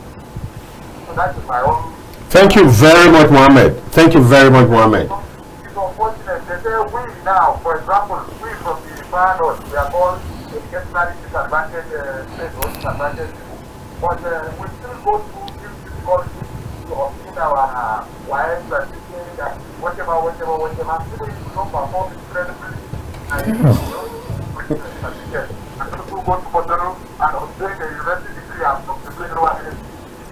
So that is my own. Thank you very much, Mohammed. Thank you very much, Mohammed. It's unfortunate. They say we now, for example, we from the far north, we are all educationally disadvantaged states or disadvantaged people. But we still go through this difficulty to obtain our wives and saying that whatever, people don't perform incredibly. And people go to Kotonou and obtain the university degree and took the grade one.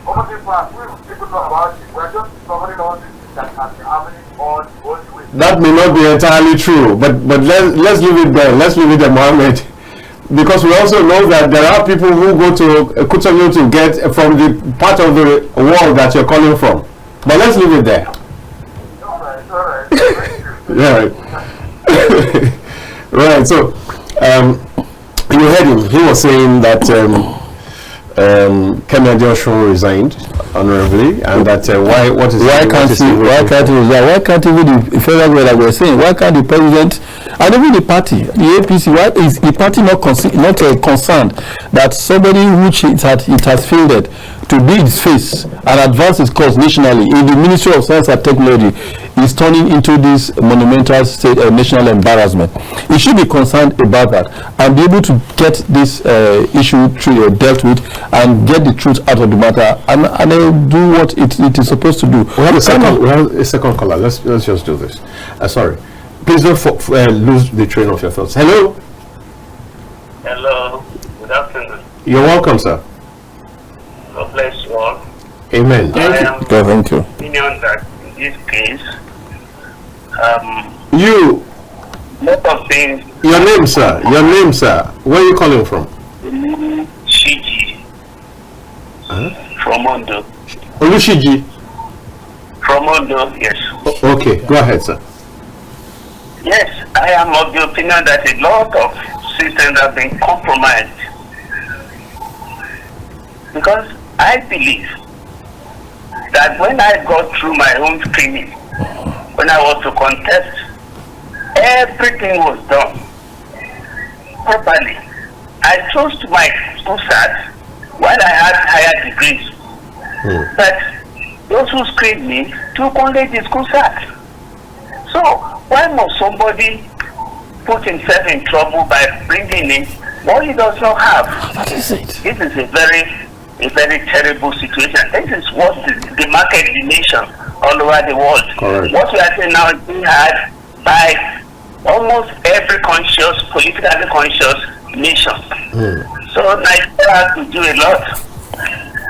Over the past, we people know about it. We are just covering all these things that have been happening all the way. That may not be entirely true, but let's leave it there. Let's leave it there, Mohammed. Because we also know that there are people who go to Kotonou to get from the part of the world that you're calling from. But let's leave it there. All right. Yeah, right. Right, so you heard him. He was saying that Kemi Adeosun resigned honorably, and that why can't even the federal government that we're saying, why can't the president and even the party, the APC, why is the party not concerned that somebody which it has fielded to be its face and advance its cause nationally in the Ministry of Science and Technology is turning into this monumental state national embarrassment? It should be concerned about that and be able to get this issue dealt with and get the truth out of the matter and do what it is supposed to do. We have a second caller. Let's just do this. Sorry. Please don't lose the train of your thoughts. Hello. Hello. Good afternoon. You're welcome, sir. God bless you all. Amen. Thank you. Opinion that in this case, lot of things. Your name, sir. Where are you calling from? Shiji. From Ondo. Olushiji. From Ondo, yes. Okay, go ahead, sir. Yes, I am of the opinion that a lot of systems have been compromised. Because I believe that when I got through my own screening, when I was to contest, everything was done properly. I chose to my school sat while I had higher degrees. But those who screened me took only the school sat. So why must somebody put himself in trouble by bringing in what he does not have? That is it. This is a very terrible situation. This is what the market, the nation, all over the world. Correct. What we are saying now is being had by almost every politically conscious nation. So Nigeria has to do a lot.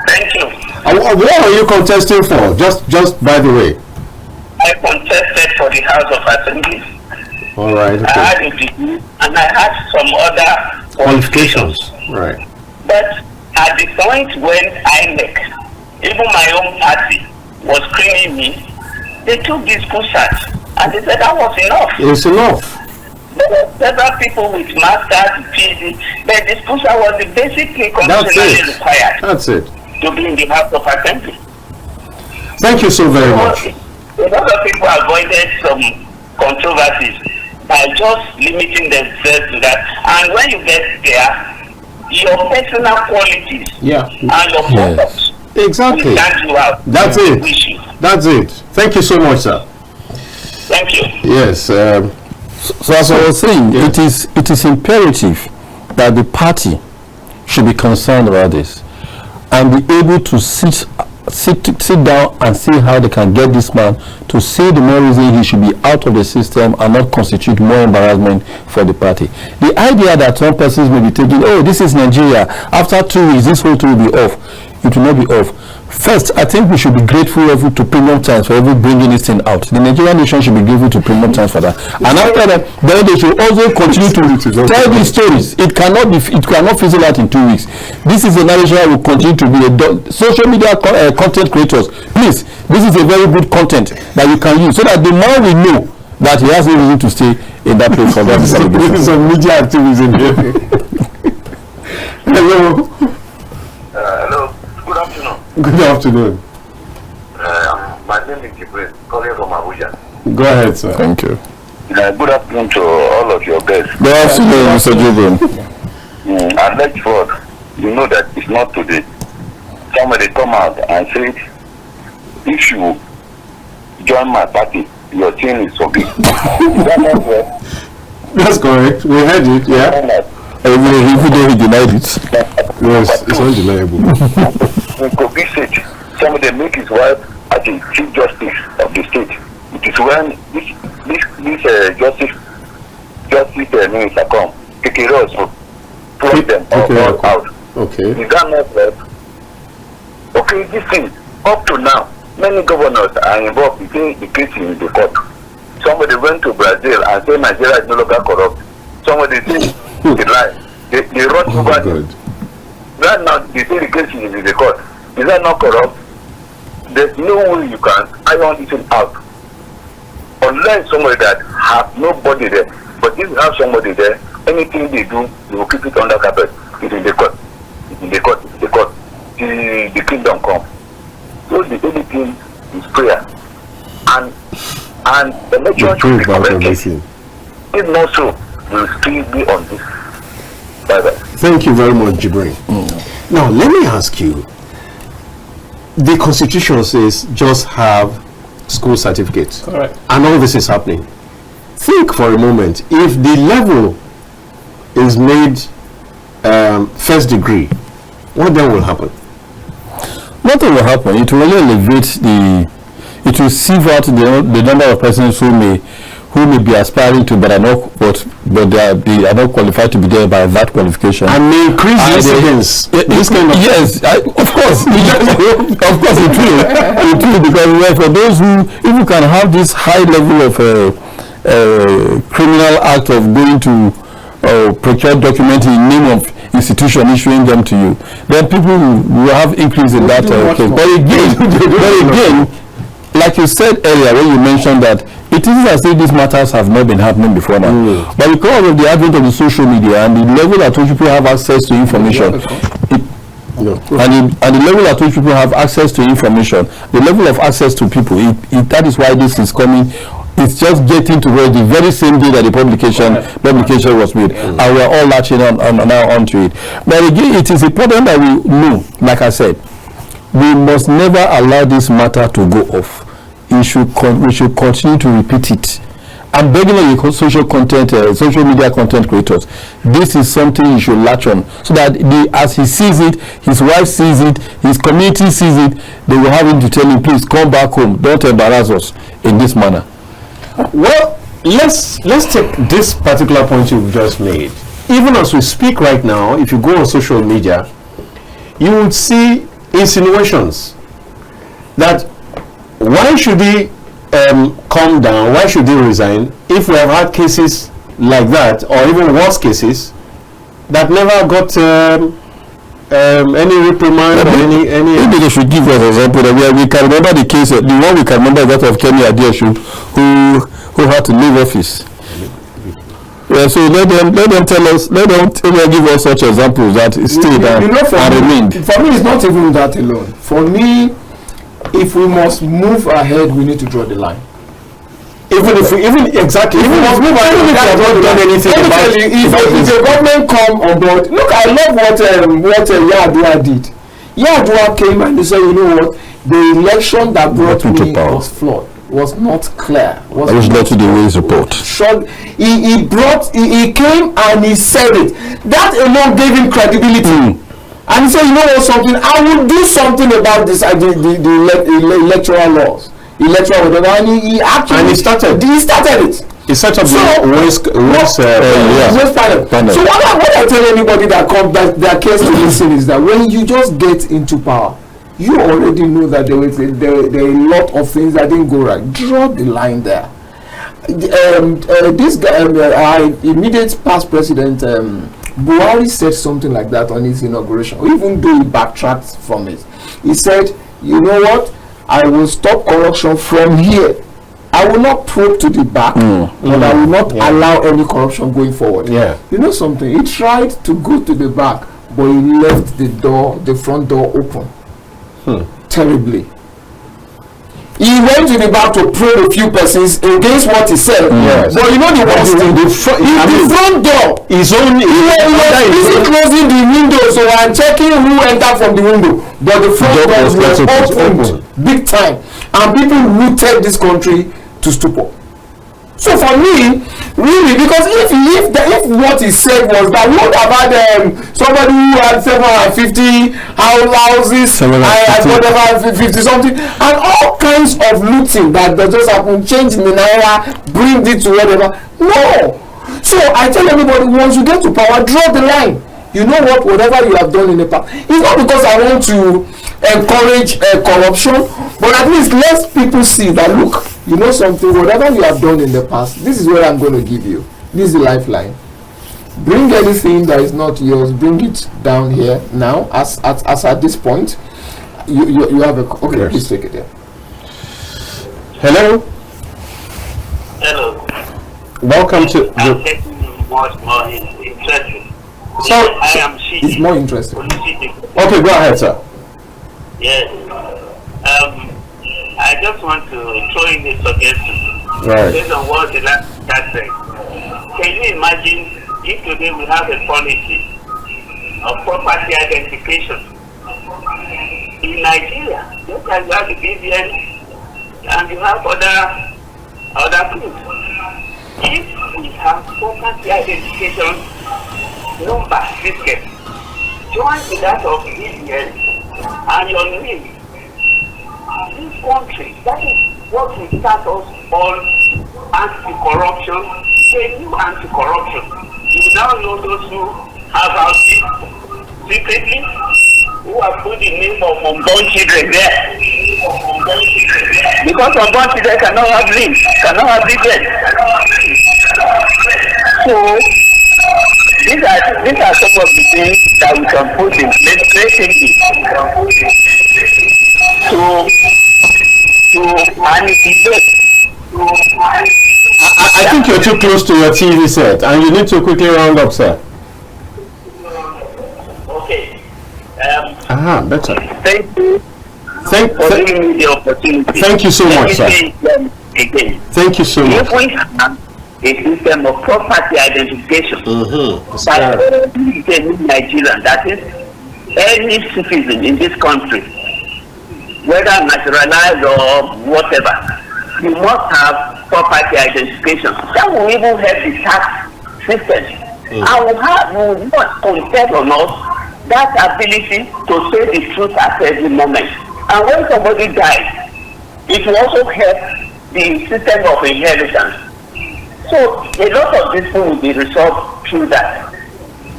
Thank you. What are you contesting for? Just by the way. I contested for the House of Assembly. All right. Okay. I had a degree and I had some other qualifications. Right. But at the point when INEC, even my own party, was screening me, they took this push-out and they said that was enough. It's enough. There were several people with masters, PhD, but this push-out was the basically constitutionally required. That's it. To be in the House of Assembly. Thank you so very much. A lot of people avoided some controversies by just limiting themselves to that. And when you get there, your personal qualities and your focus exactly will stand you out. That's it. That's it. Thank you so much, sir. Thank you. Yes. So as I was saying, it is imperative that the party should be concerned about this and be able to sit sit down and see how they can get this man to say the more reason he should be out of the system and not constitute more embarrassment for the party. The idea that some persons may be taking, oh, this is Nigeria, after 2 weeks this whole thing will be off. It will not be off. First, I think we should be grateful to Premium Times for every bringing this thing out. The Nigerian nation should be grateful to Premium Times for that. And after that, then they should also continue to tell these stories. It cannot fizzle out in 2 weeks. This is a narration that will continue to be social media content creators. Please, this is a very good content that you can use so that the more we know that he has no reason to stay in that place for that celebration. Some media activism here. Hello. Hello. Good afternoon. Good afternoon. My name is Jibril, calling from Abuja. Go ahead, sir. Thank you. Good afternoon to all of your guests. Good afternoon, Mr. Jibril. And let's forward, you know that it's not today. Somebody come out and say, if you join my party, your thing is forgiven. Is that not right? That's correct. We heard it, yeah. Every day he denied it. Yes, it's undeniable. In Kogi State, somebody make his wife as a chief justice of the state. It is when this justice minister come, take it also, throw them all out. Okay. Is that not right? Okay, this thing, up to now, many governors are involved in the case in the court. Somebody went to Brazil and said Nigeria is no longer corrupt. Somebody said they lie. They wrote over it. Right now, they say the case is in the court. Is that not corrupt? There's no way you can iron this thing out. Unless somebody that have nobody there. But if you have somebody there, anything they do, they will keep it under carpet. It's in the court. It's in the court. It's in the court. The kingdom come. So the only thing is prayer. And the election should be corrected. If not so, we'll still be on this. Bye-bye. Thank you very much, Jibril. Now, let me ask you. The Constitution says just have school certificates. Correct. And all this is happening. Think for a moment. If the level is made first degree, what then will happen? Nothing will happen. It will only elevate it will sieve out the number of persons who may be aspiring to, but are not they are not qualified to be there by that qualification. And may increase incidence. This kind of of course, of course it will, because for those who, if you can have this high level of criminal act of going to procure documents in name of institution issuing them to you, then people will have increase in that case. But again, like you said earlier when you mentioned that it is as if these matters have not been happening before now. But because of the advent of the social media and the level at which people have access to information, and the level at which people have access to information, the level of access to people, that is why this is coming. It's just getting to where the very same day that the publication was made, and we're all latching on now onto it. But again, it is important that we know, like I said, we must never allow this matter to go off. We should continue to repeat it. I'm begging on you, social media content creators. This is something you should latch on, so that as he sees it, his wife sees it, his community sees it, they will have him to tell him, please come back home. Don't embarrass us in this manner. Well, let's take this particular point you've just made. Even as we speak right now, if you go on social media, you would see insinuations that why should he come down, why should he resign, if we have had cases like that, or even worse cases that never got any reprimand or any. Maybe they should give us an example. We can remember the case. The one we can remember is that of Kenny Adeosun, who had to leave office. Yeah, so let them tell us. Let them give us such examples that stayed and remained. For me, it's not even that alone. For me, if we must move ahead, we need to draw the line. Even if we must move ahead, we have not done anything about it. If the government come on board, look, I love what Yadua did. Yadua came and he said, you know what, the election that brought me was flawed, was not clear. I was led to the Ways report. He came and he said it. That alone gave him credibility. And he said, you know what, something, I will do something about this, the electoral laws, electoral whatever, and he actually started it. He set up waste panel. So what I tell anybody that cares to listen is that when you just get into power, you already know that there are a lot of things that didn't go right. Draw the line there. This guy, our immediate past president, Buhari said something like that on his inauguration, even though he backtracked from it. He said, you know what, I will stop corruption from here. I will not probe to the back, but I will not allow any corruption going forward. Yeah. You know something, he tried to go to the back, but he left the front door open. Terribly. He went to the back to probe a few persons against what he said. Yes. But you know the worst thing, the front door is only busy closing the window, so I'm checking who entered from the window. But the front doors were opened big time, and people looted this country to stupor. So for me, really, because if what he said was that we would have had somebody who had 750 houses and whatever 50 something, and all kinds of looting that just happened, change in the naira, bring it to whatever. No. So I tell everybody, once you get to power, draw the line. You know what, whatever you have done in the past, it's not because I want to encourage corruption, but at least let people see that, look, you know something, whatever you have done in the past, this is what I'm going to give you. This is the lifeline. Bring anything that is not yours, bring it down here now, as at this point. You have a... Okay, yes. Please take it there. Hello? Hello. Welcome to... I'm getting much more interesting. So, I am it's more interesting. Okay, go ahead, sir. Yes. I just want to throw in a suggestion. Right. Based on what the last guy said. Can you imagine if today we have a policy of property identification in Nigeria? Just as you have the BVN and you have other things. If we have property identification number system joined with that of BVN and your name, this country, that is what will start us on anti-corruption, genuine anti-corruption. You now know those who have houses secretly, who have put the name of unborn children there. Because unborn children cannot have names, cannot have BVN. So, these are some of the things that we can put in place recently to manipulate. I think you're too close to your TV set, and you need to quickly round up, sir. Okay. Better. Thank you for giving me the opportunity. Thank you so much, sir. Again. Thank you so much. If we have a system of property identification by any Nigerian, that is, any citizen in this country, whether naturalized or whatever, you must have property identification. That will even help the tax system. And will not contest on us that ability to say the truth at every moment. And when somebody dies, it will also help the system of inheritance. So a lot of this thing will be resolved through that.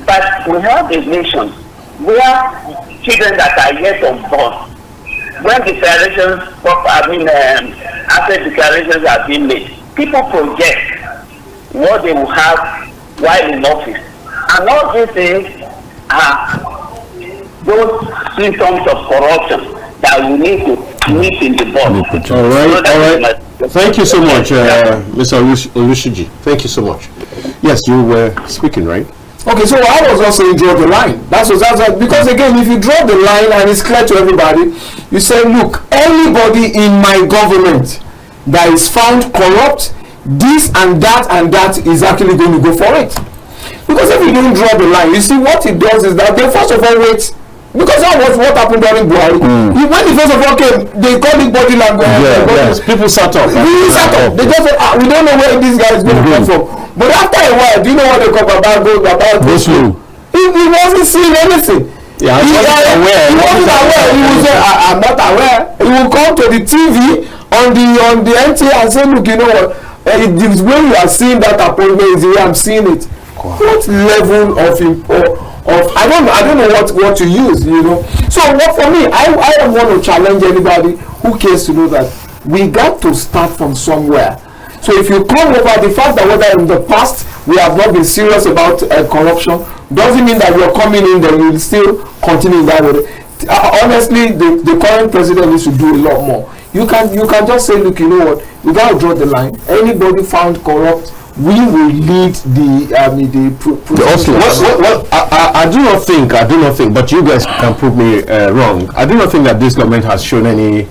But we have a nation where children that are yet unborn, when declarations, after declarations have been made, people project what they will have while in office. And all these things are those symptoms of corruption that we need to meet in the board. All right. Thank you so much, Mr. Olushiji. Thank you so much. Yes, you were speaking, right? Okay, so I was also saying draw the line. That's because again, if you draw the line and it's clear to everybody, you say, look, anybody in my government that is found corrupt, this and that is actually going to go for it. Because if you don't draw the line, you see what it does is that they first of all wait. Because that was what happened during Buhari. When the first of all came, they called it body language. Yes, people sat up. They just said, we don't know where this guy is going to come from. But after a while, do you know what they call about go slow? He wasn't seeing anything. Yeah, He wasn't aware. He will say, I'm not aware. He will come to the TV on the NTA and say, look, you know what? The way you are seeing that appointment is the way I'm seeing it. Wow. What level of I don't know what to use, you know. So what for me, I don't want to challenge anybody who cares to know that we got to start from somewhere. So if you come over the fact that whether in the past we have not been serious about corruption, doesn't mean that you're coming in then you'll still continue that way. Honestly, the current president needs to do a lot more. You can just say, look, you know what, we gotta draw the line. Anybody found corrupt, we will lead the well, I do not think, but you guys can prove me wrong. I do not think that this government has shown any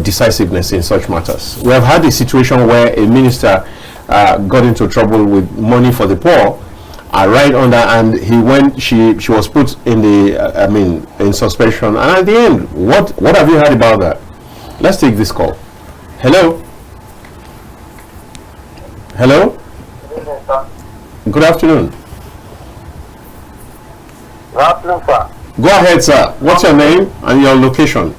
decisiveness in such matters. We have had a situation where a minister got into trouble with money for the poor, right under, and she was put in the in suspension, and at the end, what have you heard about that? Let's take this call. Hello. Good afternoon. Good afternoon, sir. Go ahead, sir. What's your name and your location?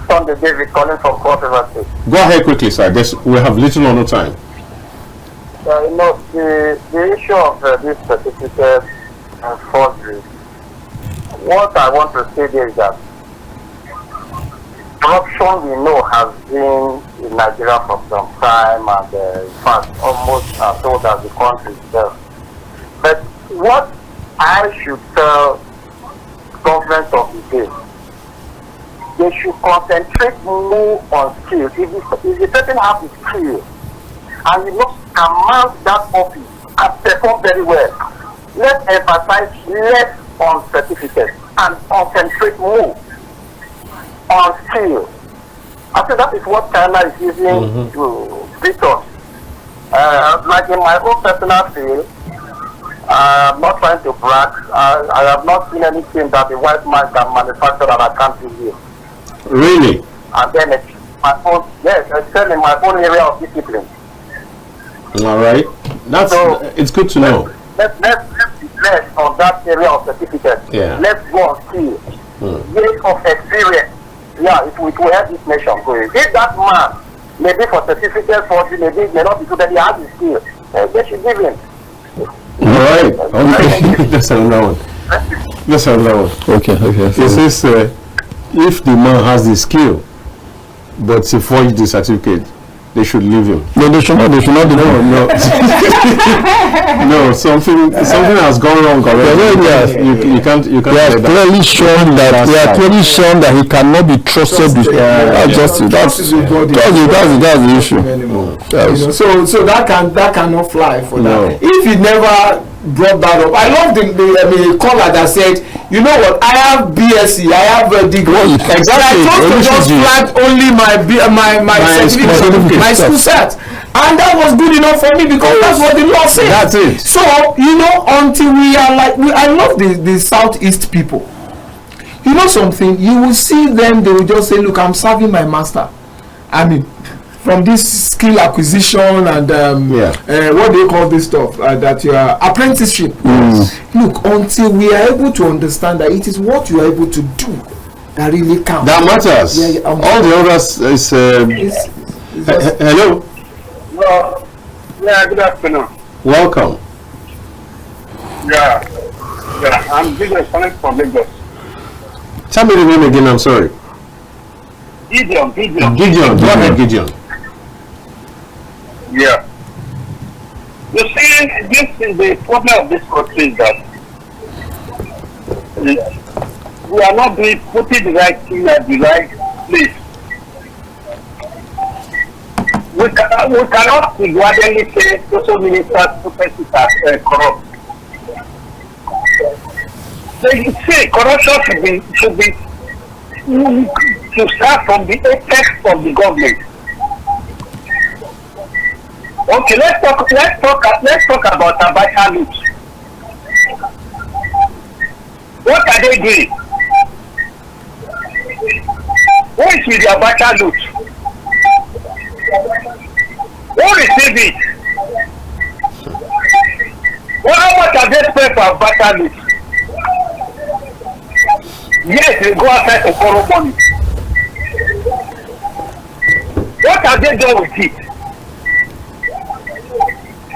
Sunday David calling from Port River State. Go ahead quickly, sir. We have little or no time. You know, the issue of this certificate and forgery, what I want to say there is that corruption we know has been in Nigeria for some time, and in fact almost as old as the country itself. But what I should tell government of the day, they should concentrate more on skill. If the person has a skill and you not command that office and perform very well, let's emphasize less on certificates and concentrate more on skill. I think that is what China is using to beat us. Like in my own personal field, I'm not trying to brag. I have not seen anything that a white man can manufacture that I can't do here. Really? And then except in my own area of discipline. All right. It's good to know. Let's be less on that area of certificate. Yeah. Let's go on skill. Years of experience. Yeah, it will help this nation go. If that man, maybe for certificate forgery, maybe may not be good, that he has the skill, they should give him. All right. Okay. That's another one. Okay. It says if the man has the skill, but he forged the certificate, they should leave him. No, they should not. No. No, something has gone wrong already. You can't. They are clearly shown that he cannot be trusted. That's the issue. So that cannot fly for that. If he never brought that up, I love the caller that said, you know what, I have BSc, I have a degree. Exactly. I chose to just flag only my certificate, my school cert. And that was good enough for me because that's what the law says. That's it. So, you know, until we are I love the Southeast people. You know something, you will see them, they will just say, look, I'm serving my master. I mean, from this skill acquisition and what do you call this stuff? That your apprenticeship. Look, until we are able to understand that it is what you are able to do that really counts. That matters. All the others is. Hello. Well, good afternoon. Welcome. Yeah, I'm Gideon calling from Lagos. Tell me the name again, I'm sorry. Gideon. Go ahead, Gideon. Yeah. You see, this is the problem of this country, is that we are not putting the right thing at the right place. We cannot single-handedly say social ministers, professors are corrupt. So you see, corruption should be to start from the apex of the government. Okay, let's talk about Abacha loot. What are they doing? Who is with the Abacha loot? Who received it? How much have they spent government have battered it. Yes, they go outside to borrow money. What have they done with it?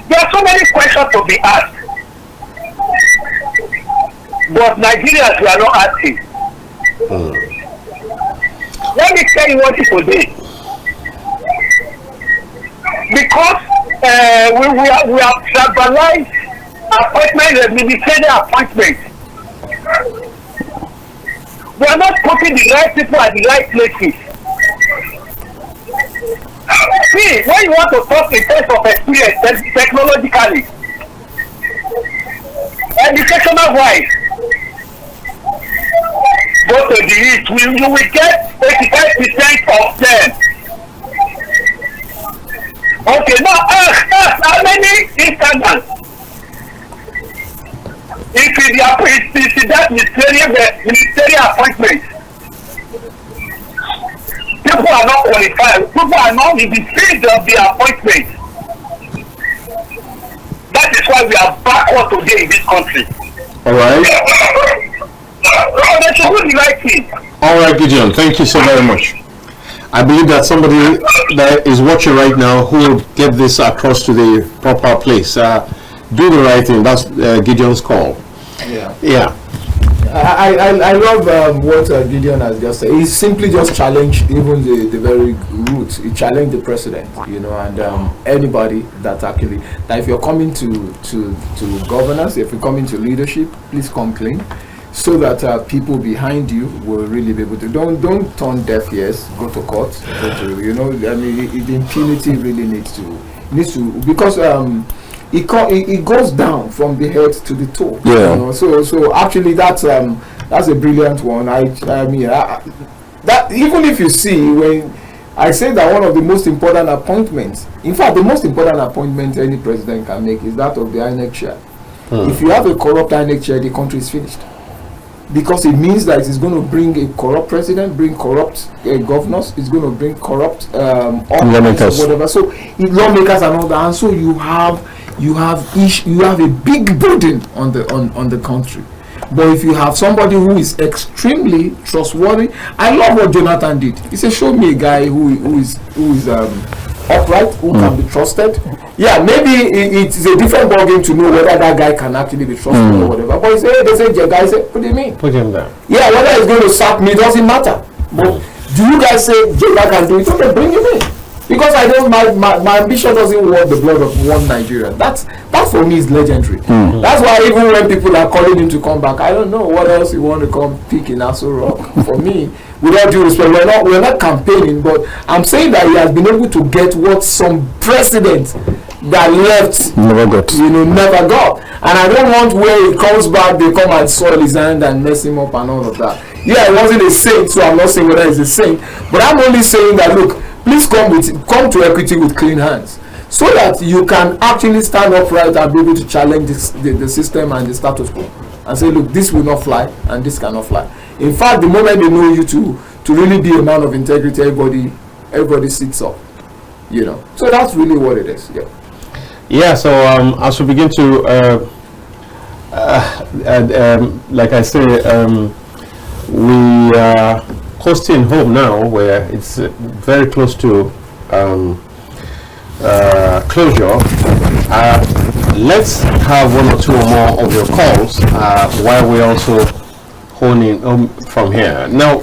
There are so many questions to be asked. But Nigerians, we are not asking. Let me tell you what it will be. Because we have tribalized appointment, ministerial appointment. We are not putting the right people at the right places. See, when you want to talk in terms of experience technologically, educational wise, go to the east, you will get 85% of them. Okay, now ask how many instances? If it is that ministerial appointment, people are not qualified. People are not in the field of the appointment. That is why we are backward today in this country. All right. They should do the right thing. All right, Gideon. Thank you so very much. I believe that somebody that is watching right now who will get this across to the proper place. Do the right thing. That's Gideon's call. Yeah. I love what Gideon has just said. He simply just challenged even the very roots. He challenged the president, and anybody that actually, that if you're coming to governance, if you're coming to leadership, please come clean, so that people behind you will really be able to. Don't turn deaf ears. Go to court. The impunity really needs to because it goes down from the head to the toe. Yeah. So actually that's a brilliant one. That even if you see, when I say that one of the most important appointments, in fact the most important appointment any president can make is that of the INEC chair. If you have a corrupt INEC chair, the country is finished. Because it means that it's going to bring a corrupt president, bring corrupt governors, it's going to bring corrupt lawmakers, whatever. So lawmakers and all that, and so you have a big burden on the country. But if you have somebody who is extremely trustworthy, I love what Jonathan did. He said, "Show me a guy who is upright, who can be trusted." Yeah, maybe it's a different ballgame to know whether that guy can actually be trusted or whatever. But they say, guy said, "What do you mean? Put him there." Yeah, whether he's going to sack me doesn't matter. But do you guys say Jega can do it? Okay, bring him in. Because I don't, my ambition doesn't want the blood of one Nigerian. That for me is legendary. That's why even when people are calling him to come back, I don't know what else you want to come pick in Aso Rock. For me, with all due respect, we're not campaigning, but I'm saying that he has been able to get what some president that left never got. And I don't want where he comes back, they come and soil his hand and mess him up and all of that. Yeah, he wasn't a saint, so I'm not saying whether he's a saint, but I'm only saying that, look, please come to equity with clean hands, so that you can actually stand upright and be able to challenge the system and the status quo and say, look, this will not fly and this cannot fly. In fact, the moment they know you to really be a man of integrity, everybody sits up, So that's really what it is. Yeah. So as we begin to, like I say, we are hosting home now, where it's very close to closure. Let's have one or two more of your calls while we also hone in from here. Now,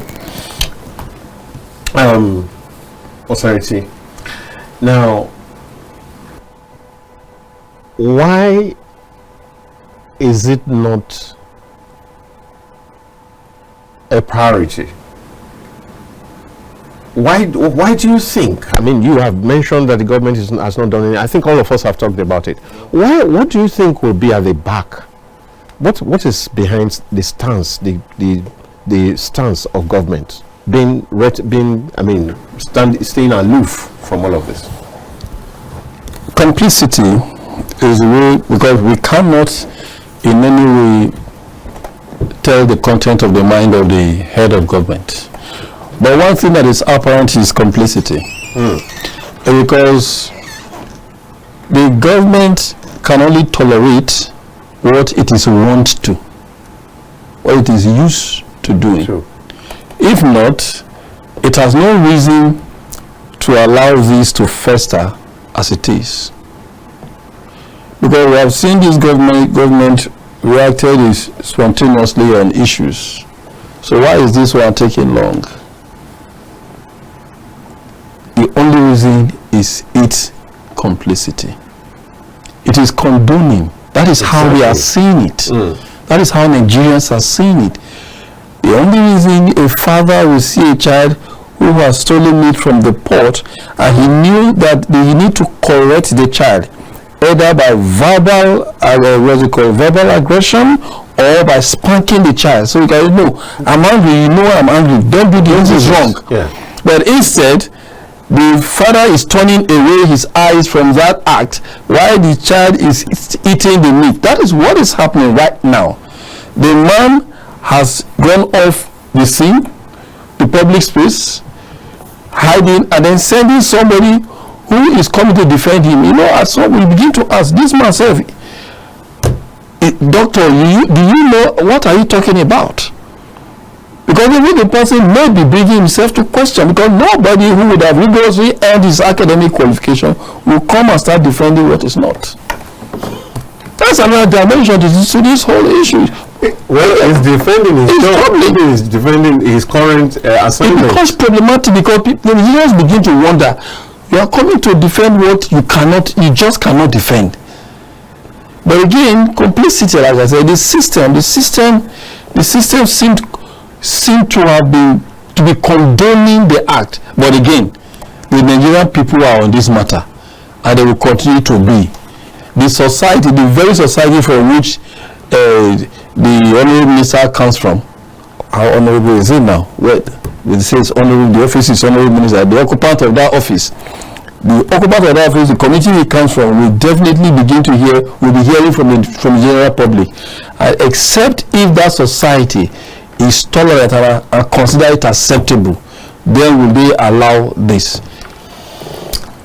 authority. Now, why is it not a priority? Why do you think? I mean, you have mentioned that the government has not done anything. I think all of us have talked about it. What do you think will be at the back? What is behind the stance, the stance of government staying aloof from all of this? Complicity is the way, because we cannot in any way tell the content of the mind of the head of government. But one thing that is apparent is complicity. Because the government can only tolerate what it is wont to, what it is used to doing. True. If not, it has no reason to allow this to fester as it is. Because we have seen this government reacted spontaneously on issues. So why is this one taking long? The only reason is its complicity. It is condoning. That is how we are seeing it. That is how Nigerians are seeing it. The only reason a father will see a child who has stolen meat from the pot, and he knew that he need to correct the child, either by verbal aggression or by spanking the child. So you can know, I'm angry, you know I'm angry, don't do this, is wrong. Yeah. But instead, the father is turning away his eyes from that act while the child is eating the meat. That is what is happening right now. The man has gone off the scene, the public space, hiding, and then sending somebody who is coming to defend him. You know, as some we begin to ask this man self, doctor, do you know what are you talking about? Because even the person may be bringing himself to question, because nobody who would have rigorously earned his academic qualification will come and start defending what is not. That's another dimension to this whole issue. Well, he's defending his job. Maybe he's defending his current assignment. It becomes problematic because people begin to wonder, you are coming to defend what you just cannot defend. But again, complicity, like I said, the system seemed to have been to be condoning the act. But again, the Nigerian people are on this matter, and they will continue to be. The society, the very society from which the honourable minister comes from, how honourable is it now? Well, it says honourable, the office is honourable minister, the occupant of that office. The occupant of that office, the community he comes from, will definitely begin to hear, will be hearing from the general public. Except if that society is tolerant and consider it acceptable, then will they allow this.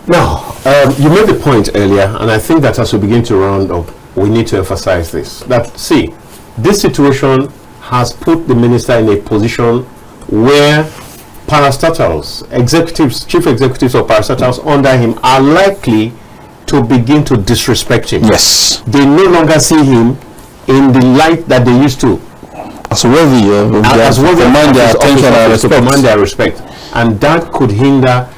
Now, you made the point earlier, and I think that as we begin to round up, we need to emphasize this. That, see, this situation has put the minister in a position where parastatals, chief executives of parastatals under him are likely to begin to disrespect him. Yes. They no longer see him in the light that they used to. As worthy of command their respect. And that could hinder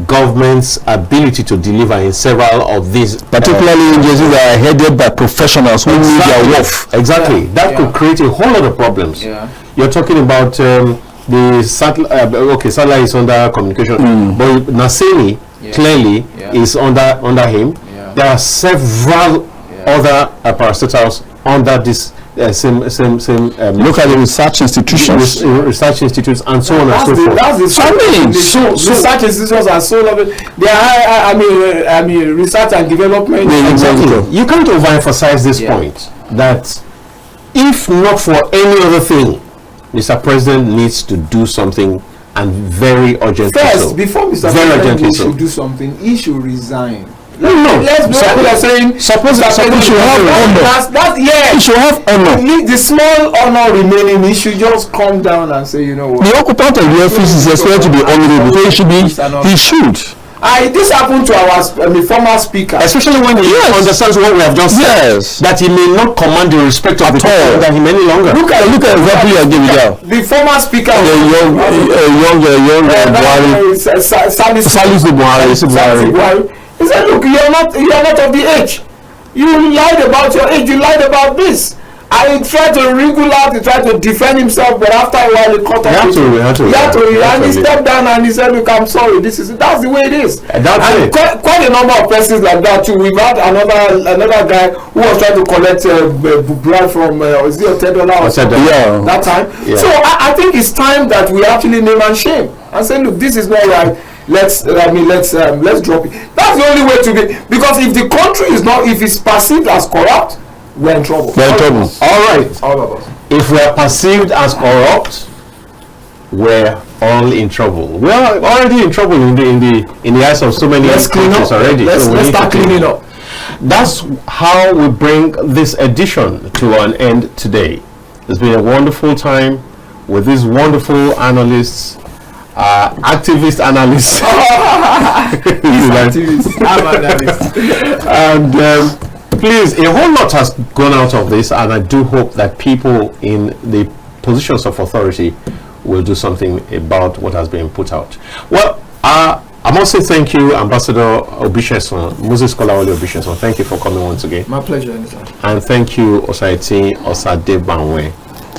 government's ability to deliver in several of these, particularly agencies that are headed by professionals who need their worth. Exactly. That could create a whole lot of problems. You're talking about the satellite is under communication, but Nasini clearly is under him. There are several other parastatals under this same look at the research institutions, and so on and so forth. Research institutions are so lovely. They are, I mean, research and development. Exactly. You can't overemphasize this point that if not for any other thing, Mr. President needs to do something, and very urgently. First, before Mr. President should do something, he should resign. No. People are saying suppose he should have honor. He should have honor. The small honor remaining, he should just come down and say, you know what? The occupant of the office is expected to be honorable. So he should. This happened to our former speaker, especially when he understands what we have just said, that he may not command the respect of the people under him any longer. Look at exactly you are giving out. The former speaker, Salisu Buhari. He said, look, you are not of the age. You lied about your age. You lied about this. And he tried to wriggle out. He tried to defend himself, but after a while, he cut off. And he stepped down and he said, look, I'm sorry. That's the way it is. Quite a number of persons like that too. We've had another guy who was trying to collect blood from $10 that time. Yeah. So I think it's time that we actually name and shame and say, look, this is not right. Let's drop it. That's the only way to be, because if the country is not, if it's perceived as corrupt, we're in trouble. All right. All of us. If we are perceived as corrupt, we're all in trouble. We are already in trouble in the eyes of so many countries already. Let's start cleaning up. that's how we bring this edition to an end today. It's been a wonderful time with these wonderful analysts, activist analysts. And please, a whole lot has gone out of this, and I do hope that people in the positions of authority will do something about what has been put out. Well, I must say thank you, Ambassador Obisesan, Moses Kolawole Obisesan. Thank you for coming once again. My pleasure, anytime. And thank you, Osadebamwen.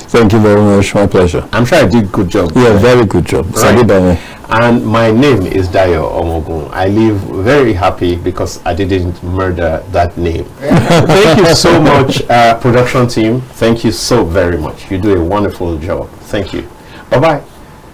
Thank you very much. My pleasure. I'm sure I did a good job. Yeah, very good job. Right. And my name is Dayo Omogun. I live very happy because I didn't murder that name. Thank you so much, production team. Thank you so very much. You do a wonderful job. Thank you. Bye-bye.